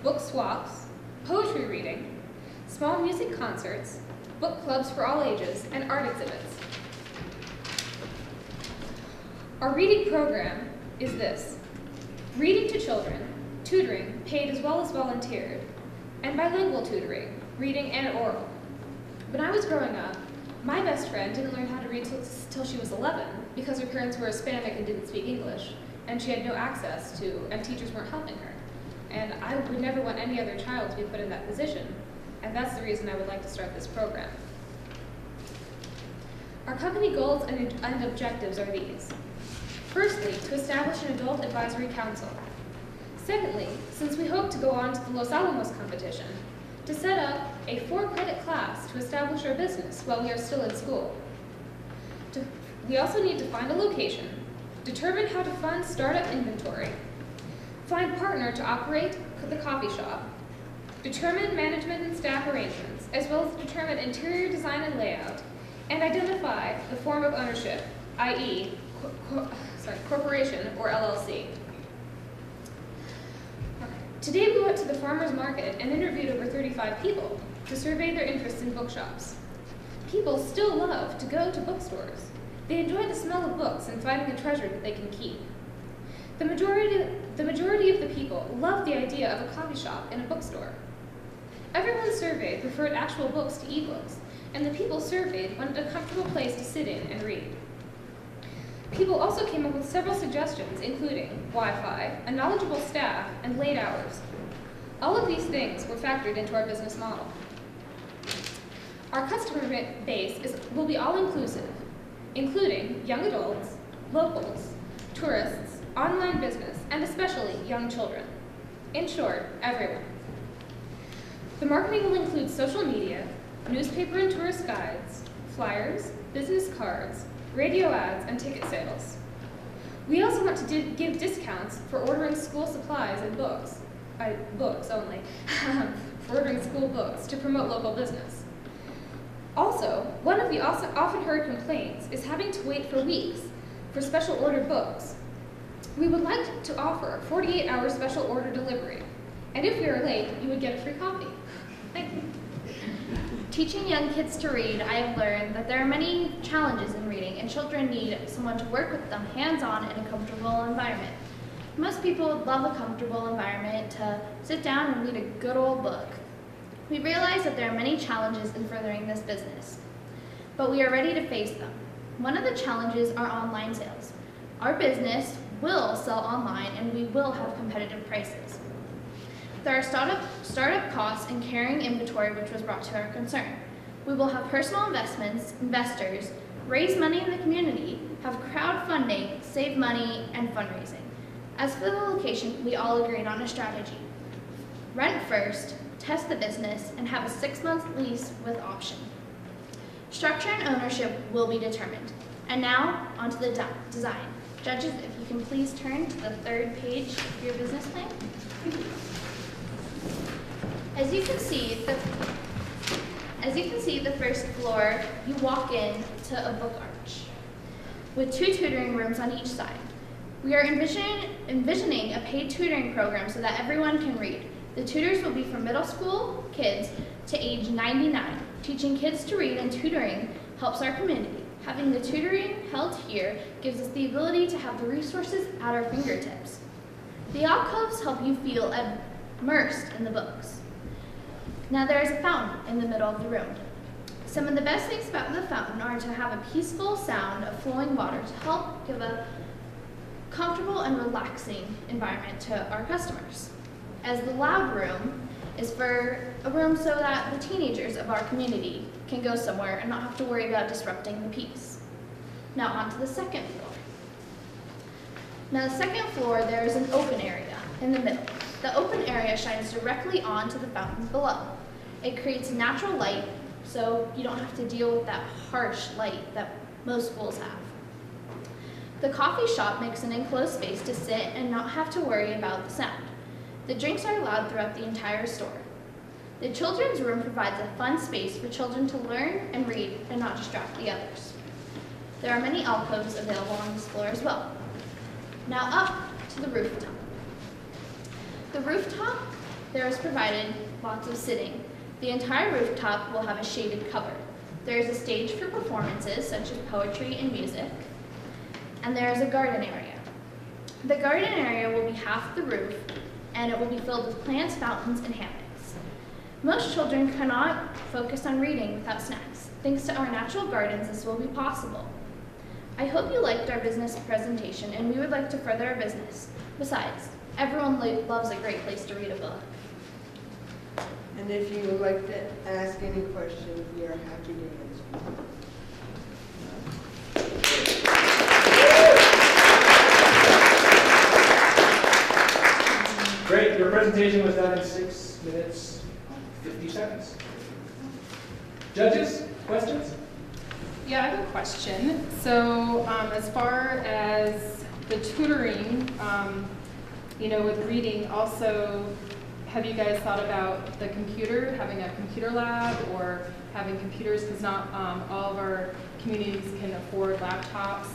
book swaps, poetry reading, small music concerts, book clubs for all ages, and art exhibits. Our reading program is this: reading to children, tutoring, paid as well as volunteered, and bilingual tutoring, reading and oral. When I was growing up, my best friend didn't learn how to read till she was 11 because her parents were Hispanic and didn't speak English, and she had no access to, and teachers weren't helping her. And I would never want any other child to be put in that position, and that's the reason I would like to start this program. Our company goals and objectives are these. Firstly, to establish an adult advisory council. Secondly, since we hope to go on to the Los Alamos competition, to set up a 4-credit class to establish our business while we are still in school. We also need to find a location, determine how to fund startup inventory, find partner to operate the coffee shop, determine management and staff arrangements, as well as determine interior design and layout, and identify the form of ownership, i.e., corporation or LLC. Today we went to the farmer's market and interviewed over 35 people to survey their interest in bookshops. People still love to go to bookstores. They enjoy the smell of books and finding a treasure that they can keep. The majority of the people love the idea of a coffee shop in a bookstore. Everyone surveyed preferred actual books to ebooks, and the people surveyed wanted a comfortable place to sit in and read. People also came up with several suggestions, including Wi-Fi, a knowledgeable staff, and late hours. All of these things were factored into our business model. Our customer base will be all-inclusive, including young adults, locals, tourists, online business, and especially young children. In short, everyone. The marketing will include social media, newspaper and tourist guides, flyers, business cards, radio ads, and ticket sales. We also want to give discounts for ordering school supplies and books only, for ordering school books to promote local business. Also, one of the often heard complaints is having to wait for weeks for special order books. We would like to offer 48-hour special order delivery, and if we are late, you would get a free copy. Thank you. Teaching young kids to read, I have learned that there are many challenges in reading, and children need someone to work with them hands-on in a comfortable environment. Most people would love a comfortable environment to sit down and read a good old book. We realize that there are many challenges in furthering this business, but we are ready to face them. One of the challenges are online sales. Our business will sell online, and we will have competitive prices. There are startup costs and carrying inventory, which was brought to our concern. We will have personal investments, investors, raise money in the community, have crowdfunding, save money, and fundraising. As for the location, we all agreed on a strategy. Rent first, test the business, and have a 6-month lease with option. Structure and ownership will be determined. And now, onto the design. Judges, if you can please turn to the 3rd page of your business plan. As you can see, the first floor, you walk in to a book arch with 2 tutoring rooms on each side. We are envisioning a paid tutoring program so that everyone can read. The tutors will be from middle school kids to age 99. Teaching kids to read and tutoring helps our community. Having the tutoring held here gives us the ability to have the resources at our fingertips. The alcoves help you feel immersed in the books. Now there is a fountain in the middle of the room. Some of the best things about the fountain are to have a peaceful sound of flowing water to help give a comfortable and relaxing environment to our customers. As the loud room is for a room so that the teenagers of our community can go somewhere and not have to worry about disrupting the peace. Now on to the 2nd floor. Now the 2nd floor, there is an open area in the middle. The open area shines directly onto the fountain below. It creates natural light, so you don't have to deal with that harsh light that most schools have. The coffee shop makes an enclosed space to sit and not have to worry about the sound. The drinks are allowed throughout the entire store. The children's room provides a fun space for children to learn and read and not distract the others. There are many alcoves available on this floor as well. Now up to the rooftop. The rooftop, there is provided lots of sitting. The entire rooftop will have a shaded cover. There is a stage for performances such as poetry and music, and there is a garden area. The garden area will be half the roof, and it will be filled with plants, fountains, and hammocks. Most children cannot focus on reading without snacks. Thanks to our natural gardens, this will be possible. I hope you liked our business presentation, and we would like to further our business. Besides, everyone loves a great place to read a book. And if you would like to ask any questions, we are happy to answer. Great, your presentation was done in 6 minutes, 50 seconds. Judges, questions? Yeah, I have a question. So as far as the tutoring, with reading, also, have you guys thought about the computer, having a computer lab or having computers, because not all of our communities can afford laptops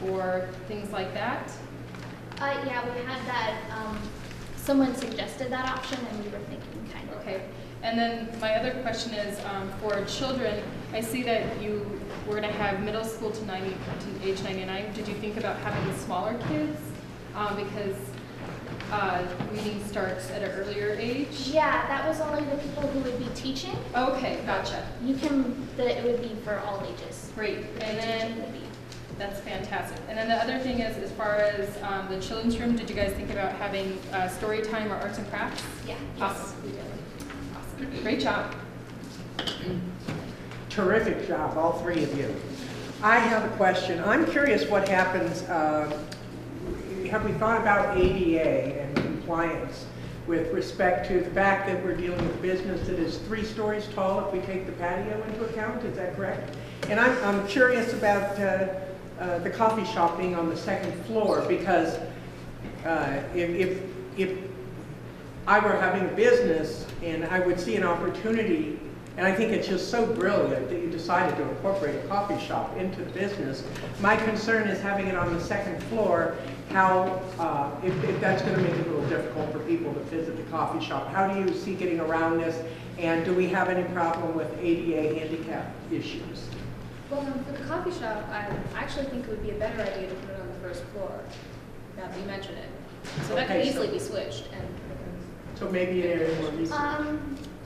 or things like that? Yeah, we had that, someone suggested that option and we were thinking kind of. Okay, and then my other question is for children, I see that you were going to have middle school to age 99. Did you think about having smaller kids? Because reading starts at an earlier age? Yeah, that was only the people who would be teaching. Okay, gotcha. It would be for all ages. Great, and then, that's fantastic. And then the other thing is, as far as the children's room, did you guys think about having story time or arts and crafts? Yeah. Awesome. We did. Awesome. Great job. Terrific job, all 3 of you. I have a question. I'm curious what happens, have we thought about ADA and compliance with respect to the fact that we're dealing with a business that is 3 stories tall if we take the patio into account? Is that correct? And I'm curious about the coffee shop being on the 2nd floor, because if I were having a business and I would see an opportunity, and I think it's just so brilliant that you decided to incorporate a coffee shop into the business. My concern is having it on the 2nd floor, how, if that's going to make it a little difficult for people to visit the coffee shop. How do you see getting around this? And do we have any problem with ADA handicap issues? Well, for the coffee shop, I actually think it would be a better idea to put it on the 1st floor, now that you mention it. So that could easily be switched. So maybe an area more research.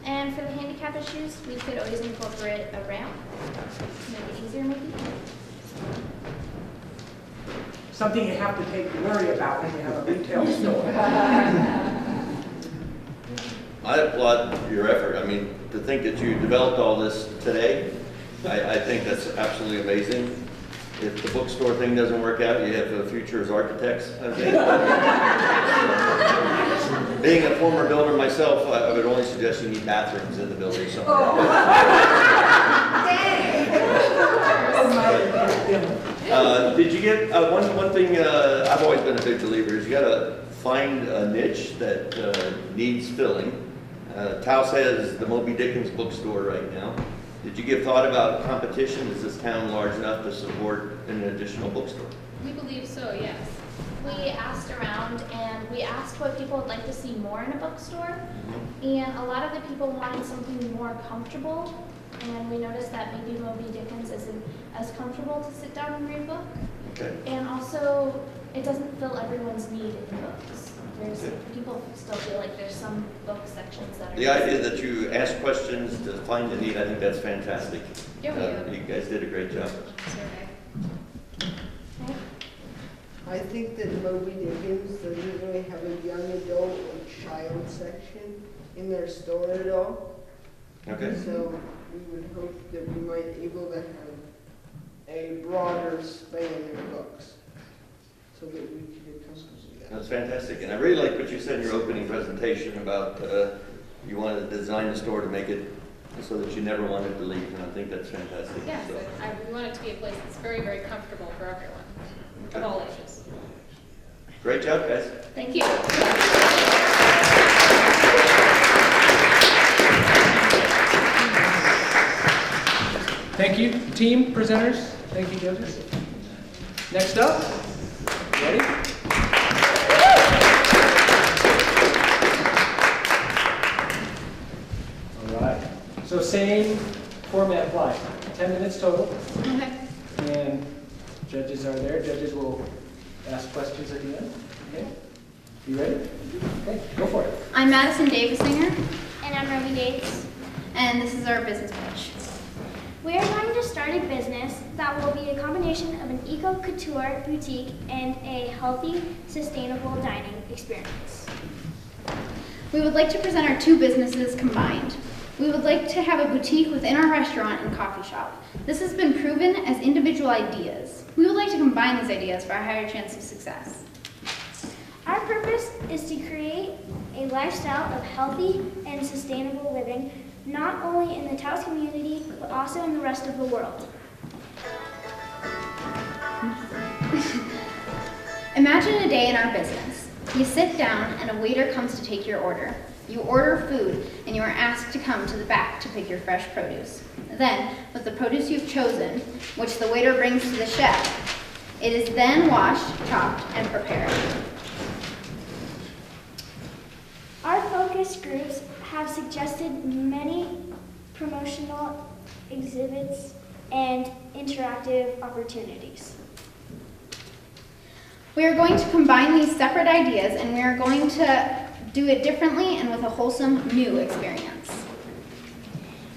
And for the handicap issues, we could always incorporate a ramp to make it easier, maybe. Something you have to worry about when you have a retail store. I applaud your effort. I mean, to think that you developed all this today, I think that's absolutely amazing. If the bookstore thing doesn't work out, you have a future as architects, I think. Being a former builder myself, I would only suggest you need bathrooms in the building somewhere. Did you get, one thing I've always been a big believer is you gotta find a niche that needs filling. Taos has the Moby Dickens bookstore right now. Did you give thought about competition? Is this town large enough to support an additional bookstore? We believe so, yes. We asked around and we asked what people would like to see more in a bookstore. And a lot of the people wanted something more comfortable. And we noticed that maybe Moby Dickens isn't as comfortable to sit down and read a book. Okay. And also, it doesn't fill everyone's need in the books. People still feel like there's some book sections that are... The idea that you ask questions to find the need, I think that's fantastic. Yeah, you guys did a great job. I think that Moby Dickens doesn't really have a young adult or child section in their store at all. Okay. So we would hope that we might be able to have a broader span of books so that we could accomplish that. That's fantastic. And I really like what you said in your opening presentation about you wanted to design the store to make it so that you never wanted to leave. And I think that's fantastic. Yes, So, we want it to be a place that's very, very comfortable for everyone, of all ages. great job, guys. Thank you. Thank you, team presenters. Thank you, judges. Next up, ready? All right. So same format applies. 10 minutes total. Okay. And judges are there. Judges will ask questions at the end. Okay. You ready? Okay, go for it. I'm Madison Davisinger, And I'm Romy Gates. and this is our business pitch. We are going to start a business that will be a combination of an eco-couture boutique and a healthy, sustainable dining experience. We would like to present our two businesses combined. We would like to have a boutique within our restaurant and coffee shop. This has been proven as individual ideas. We would like to combine these ideas for a higher chance of success. Our purpose is to create a lifestyle of healthy and sustainable living, not only in the Taos community, but also in the rest of the world. Imagine a day in our business. You sit down and a waiter comes to take your order. You order food and you are asked to come to the back to pick your fresh produce. Then, with the produce you've chosen, which the waiter brings to the chef, it is then washed, chopped, and prepared. Our focus groups have suggested many promotional exhibits and interactive opportunities. We are going to combine these separate ideas and we are going to do it differently and with a wholesome new experience.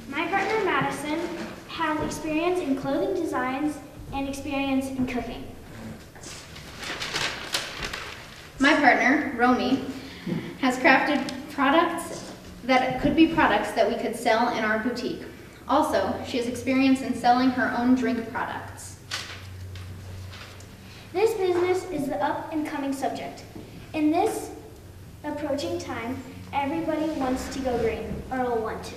My partner Madison has experience in clothing designs and experience in cooking. My partner, Romy, has crafted products that could be products that we could sell in our boutique. Also, she has experience in selling her own drink products. This business is the up-and-coming subject. In this approaching time, everybody wants to go green, or will want to.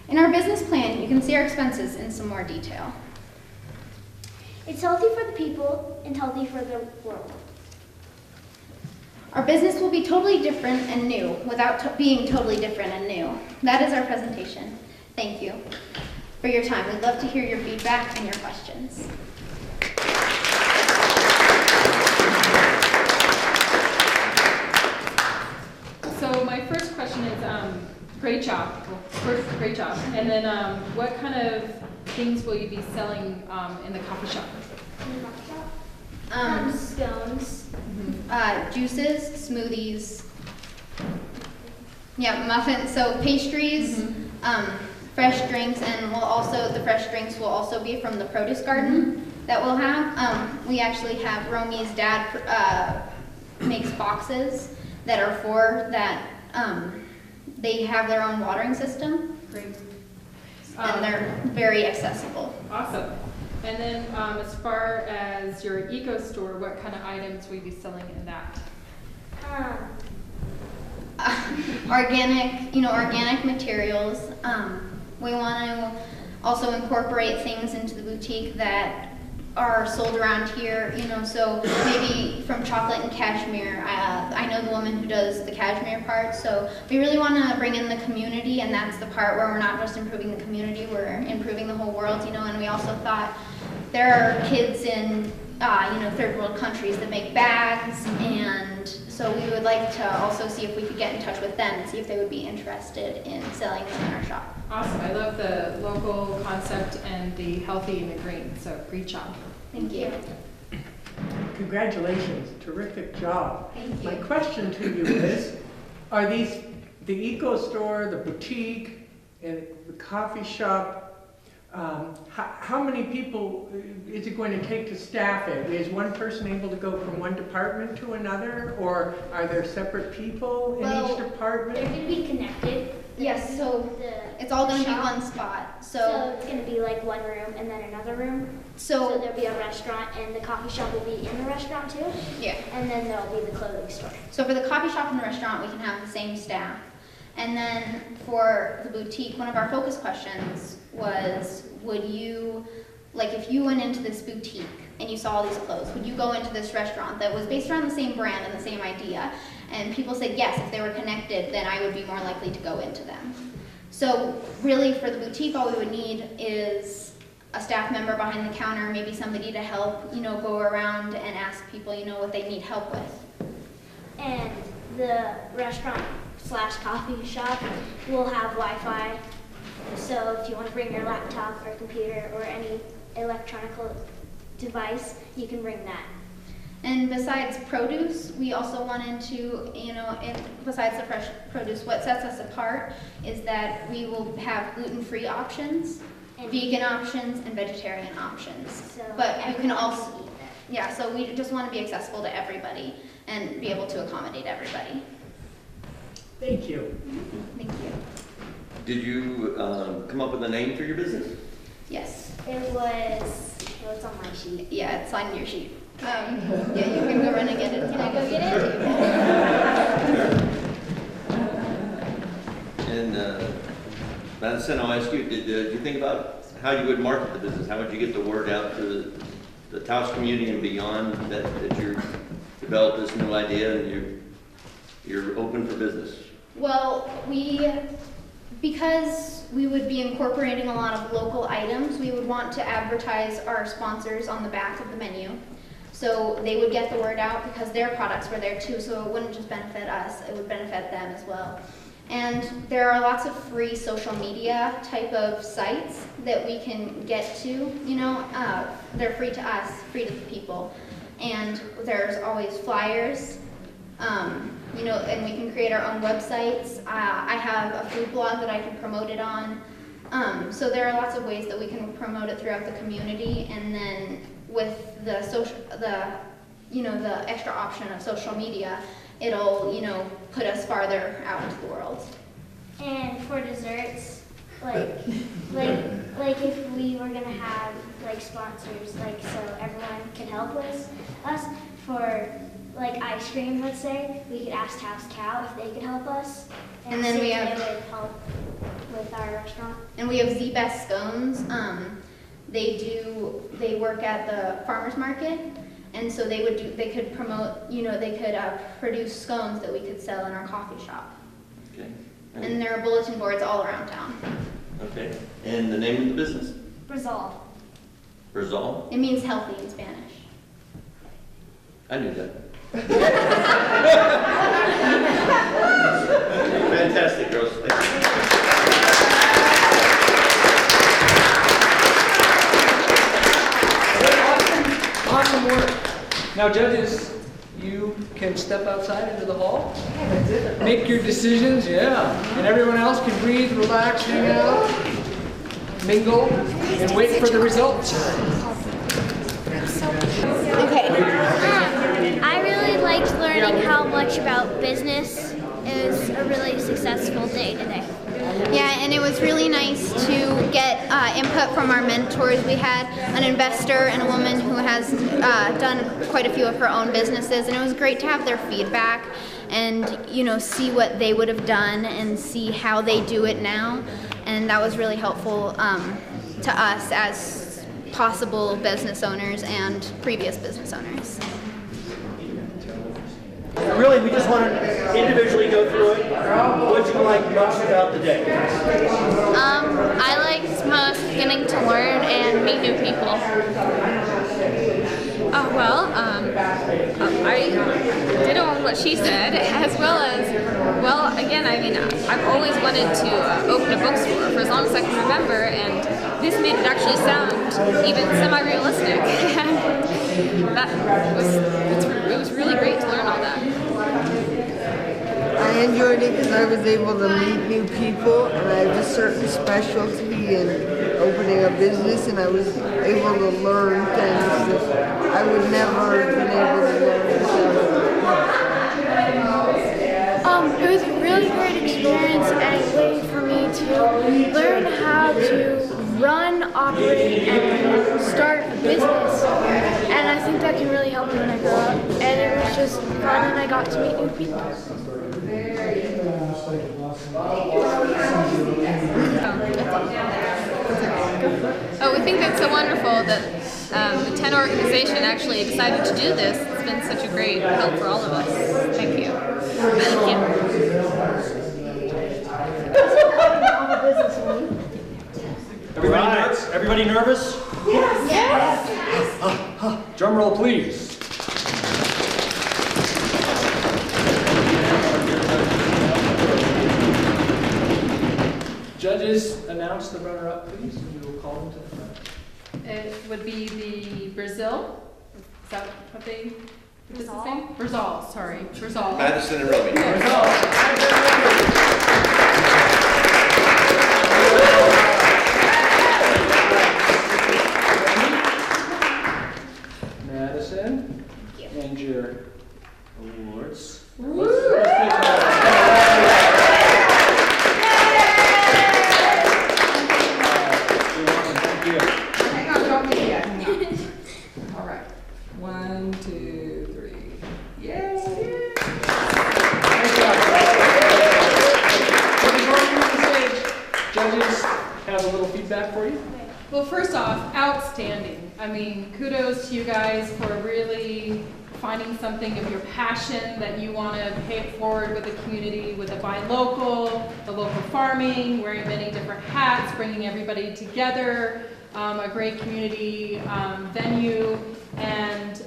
In our business plan, you can see our expenses in some more detail. It's healthy for the people and healthy for the world. Our business will be totally different and new without being totally different and new. That is our presentation. Thank you for your time. We'd love to hear your feedback and your questions. So my first question is, great job. Well, first, great job. And then what kind of things will you be selling in the coffee shop? Scones. Juices, smoothies, yeah, muffins, so pastries, fresh drinks, and the fresh drinks will also be from the produce garden that we'll have. We actually have Romy's dad makes boxes that are for that. They have their own watering system. Great. And they're very accessible. Awesome. And then as far as your eco store, what kind of items will you be selling in that? Organic materials. We want to also incorporate things into the boutique that are sold around here, so maybe from chocolate and cashmere. I know the woman who does the cashmere part, so we really want to bring in the community, and that's the part where we're not just improving the community, we're improving the whole world, and we also thought there are kids in, third world countries that make bags, and so we would like to also see if we could get in touch with them and see if they would be interested in selling them in our shop. Awesome. I love the local concept and the healthy and the green, so great job. Thank you. Congratulations, terrific job. Thank you. My question to you is, are these, the eco store, the boutique, and the coffee shop, how many people is it going to take to staff it? Is one person able to go from one department to another, or are there separate people in each department? They're going to be connected. Yes, so it's all going to be one spot. So it's going to be like one room and then another room. So there'll be a restaurant, and the coffee shop will be in the restaurant too? Yeah. And then there'll be the clothing store. So for the coffee shop and the restaurant, we can have the same staff. And then for the boutique, one of our focus questions was, would you, like if you went into this boutique and you saw all these clothes, would you go into this restaurant that was based around the same brand and the same idea? And people said yes, if they were connected, then I would be more likely to go into them. So really for the boutique, all we would need is a staff member behind the counter, maybe somebody to help, go around and ask people, what they need help with. And the restaurant/coffee shop will have Wi-Fi. So if you want to bring your laptop or computer or any electronic device, you can bring that. And besides produce, we also wanted to, besides the fresh produce, what sets us apart is that we will have gluten-free options, and vegan options, and vegetarian options. So but you can also, so we just want to be accessible to everybody and be able to accommodate everybody. Thank you. Thank you. Did you come up with a name for your business? Yes. It's on my sheet. Yeah, it's on your sheet. Yeah, you can go run and get it. Can I go get it? And Madison, I'll ask you, did you think about how you would market the business? How would you get the word out to the Taos community and beyond that you're developed this new idea and you're open for business? Well, because we would be incorporating a lot of local items, we would want to advertise our sponsors on the back of the menu. So they would get the word out because their products were there too, so it wouldn't just benefit us, it would benefit them as well. And there are lots of free social media type of sites that we can get to, they're free to us, free to the people. And there's always flyers, and we can create our own websites. I have a food blog that I can promote it on. So there are lots of ways that we can promote it throughout the community, and then with the the extra option of social media, it'll, put us farther out into the world. And for desserts, like if we were gonna have sponsors, so everyone can help with us for ice cream, let's say, we could ask Taos Cow if they could help us. And then we have, they would help with our restaurant. And we have Z-Best scones. They work at the farmer's market, and so they could promote, they could produce scones that we could sell in our coffee shop. Okay. And there are bulletin boards all around town. Okay. And the name of the business? Brazil. Brazil? It means healthy in Spanish. I knew that. Fantastic, girls. Thank you. Awesome work. Now, judges, you can step outside into the hall, make your decisions, and everyone else can breathe, relax, hang out, mingle, and wait for the results. Okay. I really liked learning learning how much about business. It was a really successful day today. Yeah, and it was really nice to get input from our mentors. We had an investor and a woman who has done quite a few of her own businesses, and it was great to have their feedback and, you know, see what they would have done and see how they do it now. And that was really helpful to us as possible business owners and previous business owners. Really, we just want to individually go through it. What did you like most about the day? I liked most getting to learn and meet new people. I did on what she said, as well as, again, I mean, I've always wanted to open a bookstore for as long as I can remember, and this made it actually sound even semi-realistic. It was really great to learn all that. I enjoyed it because I was able to meet new people, and I have a certain specialty in opening a business, and I was able to learn things that I would never have been able to learn without. It was a really great experience and a way for me to learn how to run, operate, and start a business. And I think that can really help me when I grow up. And it was just fun, and I got to meet new people. We think that's so wonderful that the 10 organization actually decided to do this. It's been such a great help for all of us. Thank you. Thank you. Everybody nervous? Yes. Yes. Drum roll, please. Judges, announce the runner-up, please, and we will call them to the front. It would be the Brazil. Is that what they? What is his name? Brazil. Sorry, Brazil. Madison and Roby. Madison, and your awards. Hang on, don't leave yet. All right. 1, 2, 3. Yay! Judges have a little feedback for you. Well, first off, outstanding. I mean, kudos to you guys for really finding something of your passion that you want to pay it forward with the community, with the buy local, the local farming, wearing many different hats, bringing everybody together, a great community venue, and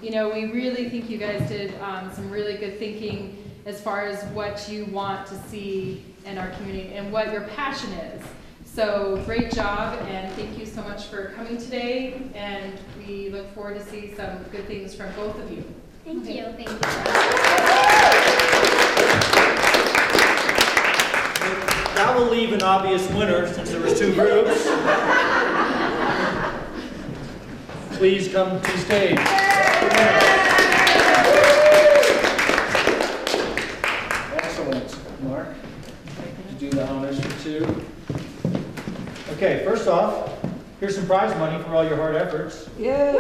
you know, we really think you guys did some really good thinking as far as what you want to see in our community and what your passion is. So great job, and thank you so much for coming today, and we look forward to see some good things from both of you. Thank you. Thank you. That will leave an obvious winner since there was 2 groups. Please come to stage. Excellent, Mark. Did you do the honors for 2? Okay, first off, here's some prize money for all your hard efforts. Yay!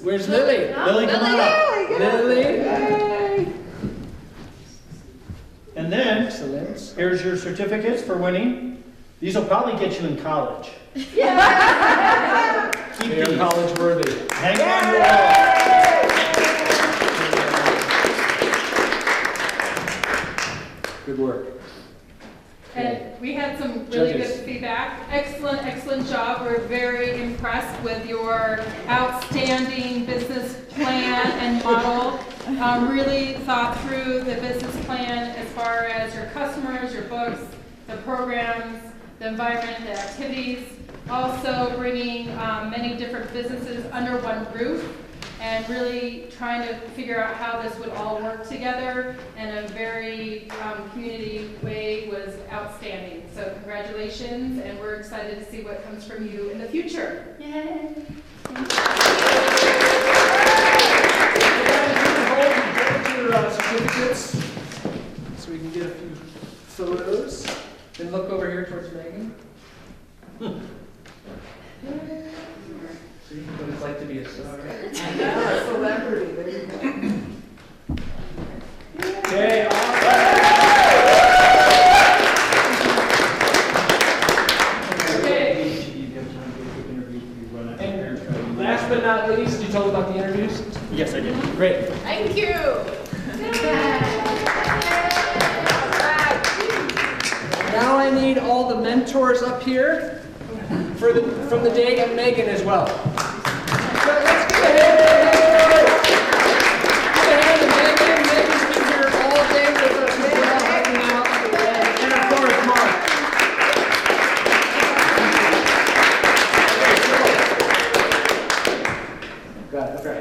Where's Lily? Lily, come on up. Lily. And then, Excellent. here's your certificates for winning. These will probably get you in college. They are college worthy. Hang on your wall. Good work. And we had some really Judges. good feedback. Excellent, excellent job. We're very impressed with your outstanding business plan and model. Really thought through the business plan as far as your customers, your books, the programs, the environment, the activities. Also bringing many different businesses under one roof and really trying to figure out how this would all work together in a very community way was outstanding. So congratulations, and we're excited to see what comes from you in the future. Yay. look over here towards Megan. See what it's like to be a star. I know, a celebrity, there you go. Okay, and last but not least, you told about the interviews? Yes, I did. Great. Thank you. Now I need all the mentors up here from the day, and Megan as well. So let's give a hand. Give a hand to Megan. Megan's been here all day with us as well, helping out. And of course, Mark. Got it. Okay.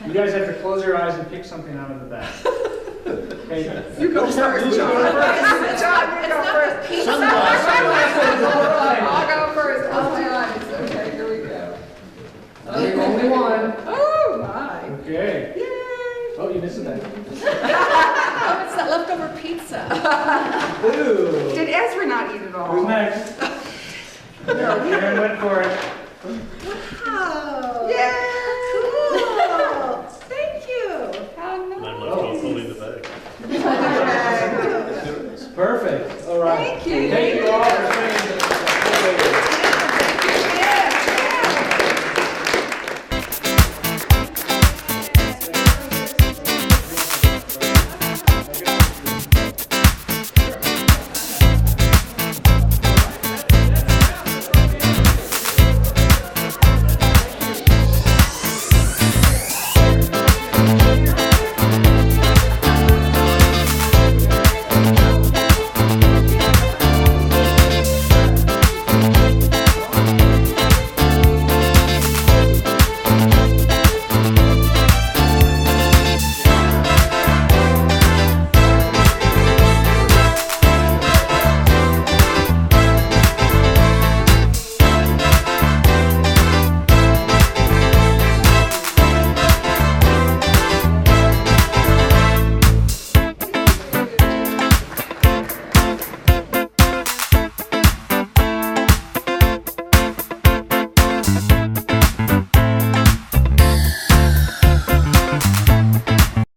You guys have to close your eyes and pick something out of the bag. Okay. You go first, John. John, you go first. I'll go first. Close my eyes. Okay, here we go. Only one. Oh, my. Okay. Yay. Oh, you missed that. Oh, it's that leftover pizza. Ooh. Did Ezra not eat it all? Who's next? Aaron went for it. Wow. Yeah. Cool. Thank you. How And I'm nice. left holding the bag. Perfect. All right. Thank you. Thank you all for